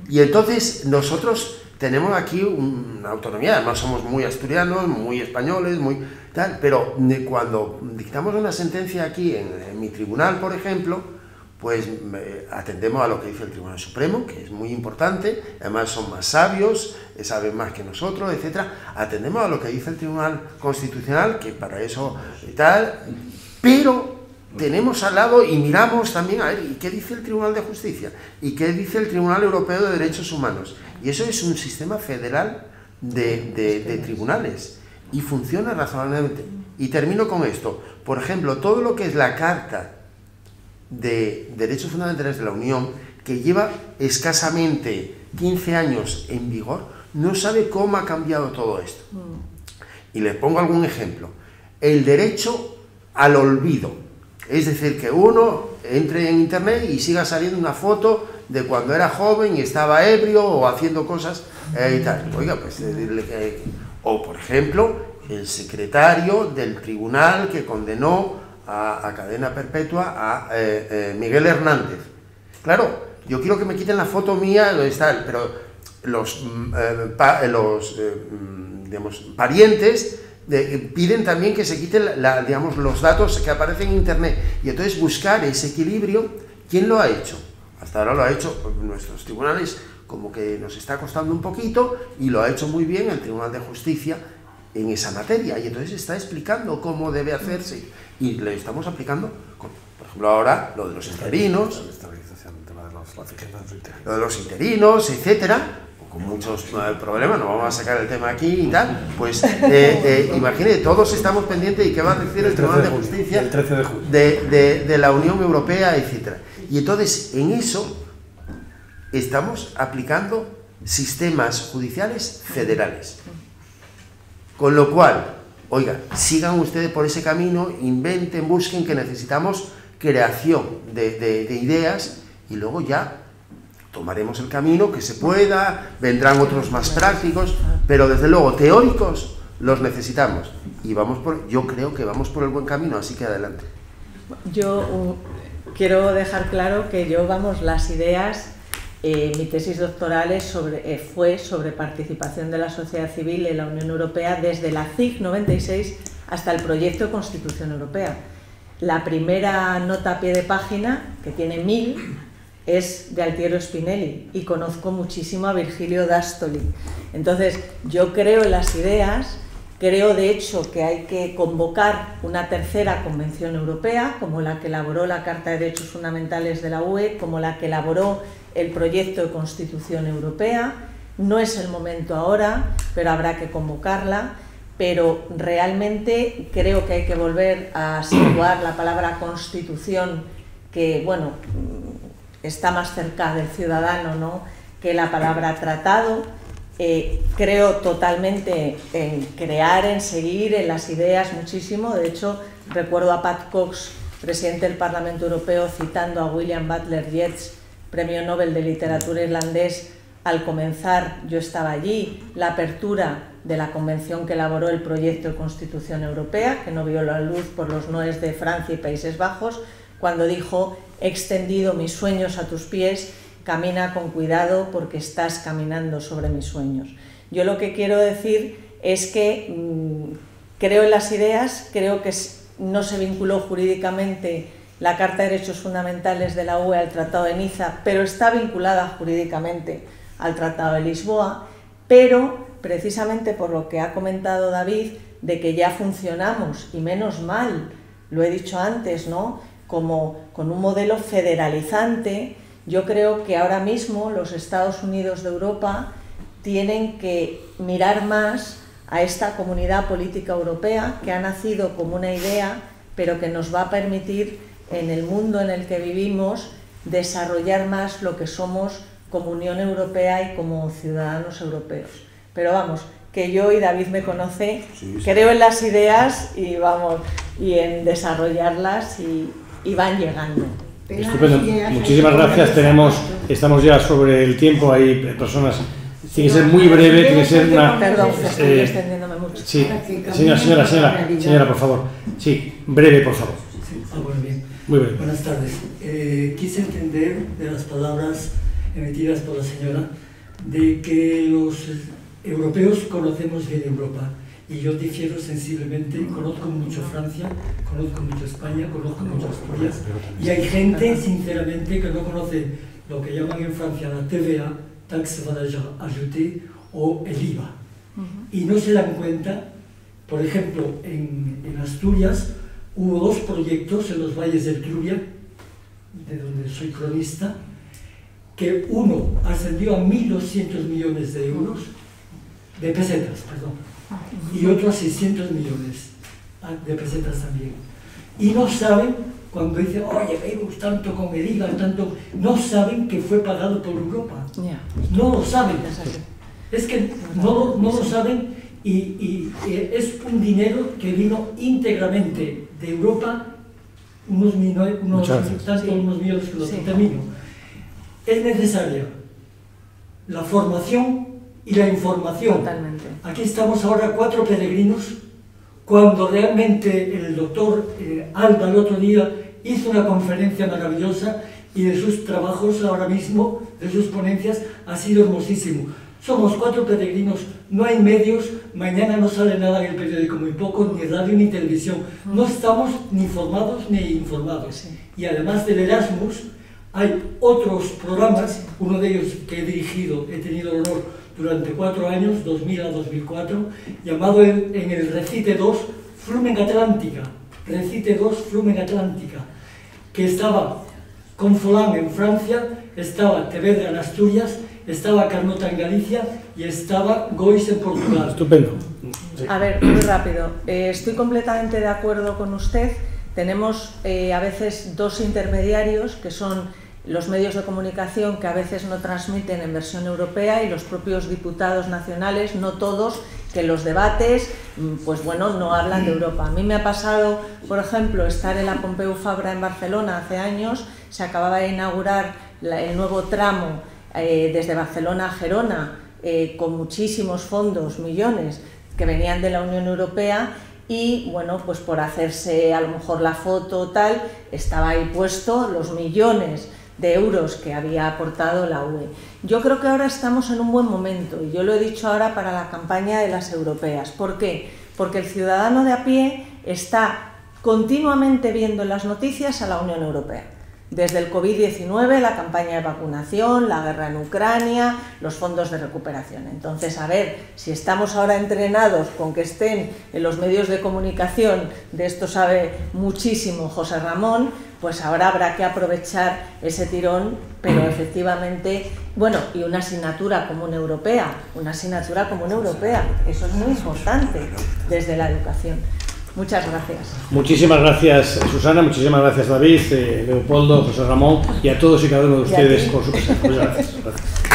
[SPEAKER 5] Y entonces nosotros tenemos aquí una autonomía, además somos muy asturianos, muy españoles, muy tal, pero cuando dictamos una sentencia aquí en mi tribunal, por ejemplo, pues atendemos a lo que dice el Tribunal Supremo, que es muy importante, además son más sabios, saben más que nosotros, etcétera. Atendemos a lo que dice el Tribunal Constitucional, que para eso y tal, pero tenemos al lado y miramos también a ver, ¿y qué dice el Tribunal de Justicia? ¿Y qué dice el Tribunal Europeo de Derechos Humanos? Y eso es un sistema federal de tribunales, y funciona razonablemente. Y termino con esto. Por ejemplo, todo lo que es la Carta de Derechos Fundamentales de la Unión, que lleva escasamente 15 años en vigor, no sabe cómo ha cambiado todo esto. Y le pongo algún ejemplo. El derecho al olvido, es decir, que uno entre en internet y siga saliendo una foto de cuando era joven y estaba ebrio o haciendo cosas y tal. Oiga, pues o por ejemplo, el secretario del tribunal que condenó a cadena perpetua a Miguel Hernández. Claro, yo quiero que me quiten la foto mía, pero los parientes piden también que se quiten los datos que aparecen en internet, y entonces buscar ese equilibrio. ¿Quién lo ha hecho? Hasta ahora lo ha hecho nuestros tribunales, como que nos está costando un poquito, y lo ha hecho muy bien el Tribunal de Justicia en esa materia, y entonces está explicando cómo debe hacerse, y le estamos aplicando, por ejemplo ahora lo de los interinos, lo de los interinos, etcétera, con muchos problemas, no vamos a sacar el tema aquí y tal, pues imagínate, todos estamos pendientes de qué va a decir el Tribunal de Justicia de la Unión Europea, etcétera. Y entonces en eso estamos aplicando sistemas judiciales federales. Con lo cual, oiga, sigan ustedes por ese camino, inventen, busquen, que necesitamos creación de ideas, y luego ya tomaremos el camino que se pueda, vendrán otros más prácticos, pero desde luego teóricos los necesitamos, y yo creo que vamos por el buen camino, así que adelante.
[SPEAKER 3] Yo quiero dejar claro que las ideas, mi tesis doctoral fue sobre participación de la sociedad civil en la Unión Europea desde la CIG 96 hasta el proyecto de Constitución Europea. La primera nota a pie de página, que tiene 1000, es de Altiero Spinelli, y conozco muchísimo a Virgilio D'Astoli. Entonces, yo creo en las ideas, creo de hecho que hay que convocar una tercera Convención Europea, como la que elaboró la Carta de Derechos Fundamentales de la UE, como la que elaboró el proyecto de Constitución Europea. No es el momento ahora, pero habrá que convocarla. Pero realmente creo que hay que volver a situar la palabra Constitución, que bueno, está más cerca del ciudadano, ¿no?, que la palabra tratado. Creo totalmente en crear, en seguir, en las ideas muchísimo. De hecho, recuerdo a Pat Cox, presidente del Parlamento Europeo, citando a William Butler Yeats, premio Nobel de Literatura irlandés, al comenzar, yo estaba allí, la apertura de la convención que elaboró el proyecto de Constitución Europea, que no vio la luz por los noes de Francia y Países Bajos, cuando dijo: he extendido mis sueños a tus pies, camina con cuidado porque estás caminando sobre mis sueños. Yo lo que quiero decir es que creo en las ideas, creo que no se vinculó jurídicamente la Carta de Derechos Fundamentales de la UE al Tratado de Niza, pero está vinculada jurídicamente al Tratado de Lisboa, pero precisamente por lo que ha comentado David, de que ya funcionamos, y menos mal, lo he dicho antes, ¿no?, como con un modelo federalizante, yo creo que ahora mismo los Estados Unidos de Europa tienen que mirar más a esta comunidad política europea, que ha nacido como una idea, pero que nos va a permitir, en el mundo en el que vivimos, desarrollar más lo que somos como Unión Europea y como ciudadanos europeos. Pero vamos, que yo, y David me conoce, creo en las ideas y en desarrollarlas, y van llegando.
[SPEAKER 1] Estupendo, muchísimas gracias. Estamos ya sobre el tiempo, hay personas, tiene que ser muy breve, tiene que ser una...
[SPEAKER 3] Perdón, estoy extendiéndome mucho.
[SPEAKER 1] Sí, señora, por favor. Sí, breve, por favor.
[SPEAKER 8] Bueno, bien.
[SPEAKER 1] Muy breve.
[SPEAKER 8] Buenas tardes. Quise entender de las palabras emitidas por la señora de que los europeos conocemos bien Europa, y yo difiero sensiblemente. Conozco mucho Francia, conozco mucho España, conozco mucho Asturias, y hay gente, sinceramente, que no conoce lo que llaman en Francia la TVA, taxe valeur ajoutée, o el IVA, y no se dan cuenta. Por ejemplo, en Asturias hubo 2 proyectos en los valles del Trubia, de donde soy cronista, que uno ascendió a 1.200 millones de euros, de pesetas, perdón, y otro a 600 millones de pesetas también. Y no saben, cuando dicen, oye, vemos tanto con el IVA, tanto, no saben que fue pagado por Europa. No lo saben. Es que no lo saben, y es un dinero que vino íntegramente de Europa, unos millones que los termino. Es necesaria la formación y la información.
[SPEAKER 3] Totalmente.
[SPEAKER 8] Aquí estamos ahora 4 peregrinos, cuando realmente el doctor Alba el otro día hizo una conferencia maravillosa, y de sus trabajos ahora mismo, de sus ponencias, ha sido hermosísimo. Somos 4 peregrinos, no hay medios, mañana no sale nada en el periódico, muy poco, ni radio ni televisión. No estamos ni formados ni informados. Y además del Erasmus, hay otros programas, uno de ellos que he dirigido, he tenido el honor durante 4 años, 2000 a 2004, llamado en el Recite 2, Flumen Atlántica, Recite 2, Flumen Atlántica, que estaba Confolán en Francia, estaba Tevedra en Asturias, estaba Carnota en Galicia y estaba Gois en Portugal.
[SPEAKER 1] Estupendo.
[SPEAKER 3] Sí. A ver, muy rápido. Estoy completamente de acuerdo con usted. Tenemos a veces 2 intermediarios, que son los medios de comunicación, que a veces no transmiten en versión europea, y los propios diputados nacionales, no todos, que los debates, pues bueno, no hablan de Europa. A mí me ha pasado, por ejemplo, estar en la Pompeu Fabra en Barcelona hace años, se acababa de inaugurar el nuevo tramo desde Barcelona a Gerona, con muchísimos fondos, millones, que venían de la Unión Europea, y bueno, pues por hacerse a lo mejor la foto tal, estaba ahí puesto los millones de euros que había aportado la UE. Yo creo que ahora estamos en un buen momento, y yo lo he dicho ahora para la campaña de las europeas. ¿Por qué? Porque el ciudadano de a pie está continuamente viendo en las noticias a la Unión Europea. Desde el COVID-19, la campaña de vacunación, la guerra en Ucrania, los fondos de recuperación. Entonces, a ver, si estamos ahora entrenados con que estén en los medios de comunicación, de esto sabe muchísimo José Ramón, pues ahora habrá que aprovechar ese tirón, pero efectivamente, bueno, y una asignatura común europea, eso es muy importante desde la educación. Muchas gracias.
[SPEAKER 1] Muchísimas gracias, Susana, muchísimas gracias, David, Leopoldo, José Ramón, y a todos y cada uno de ustedes por su presencia. Muchas gracias.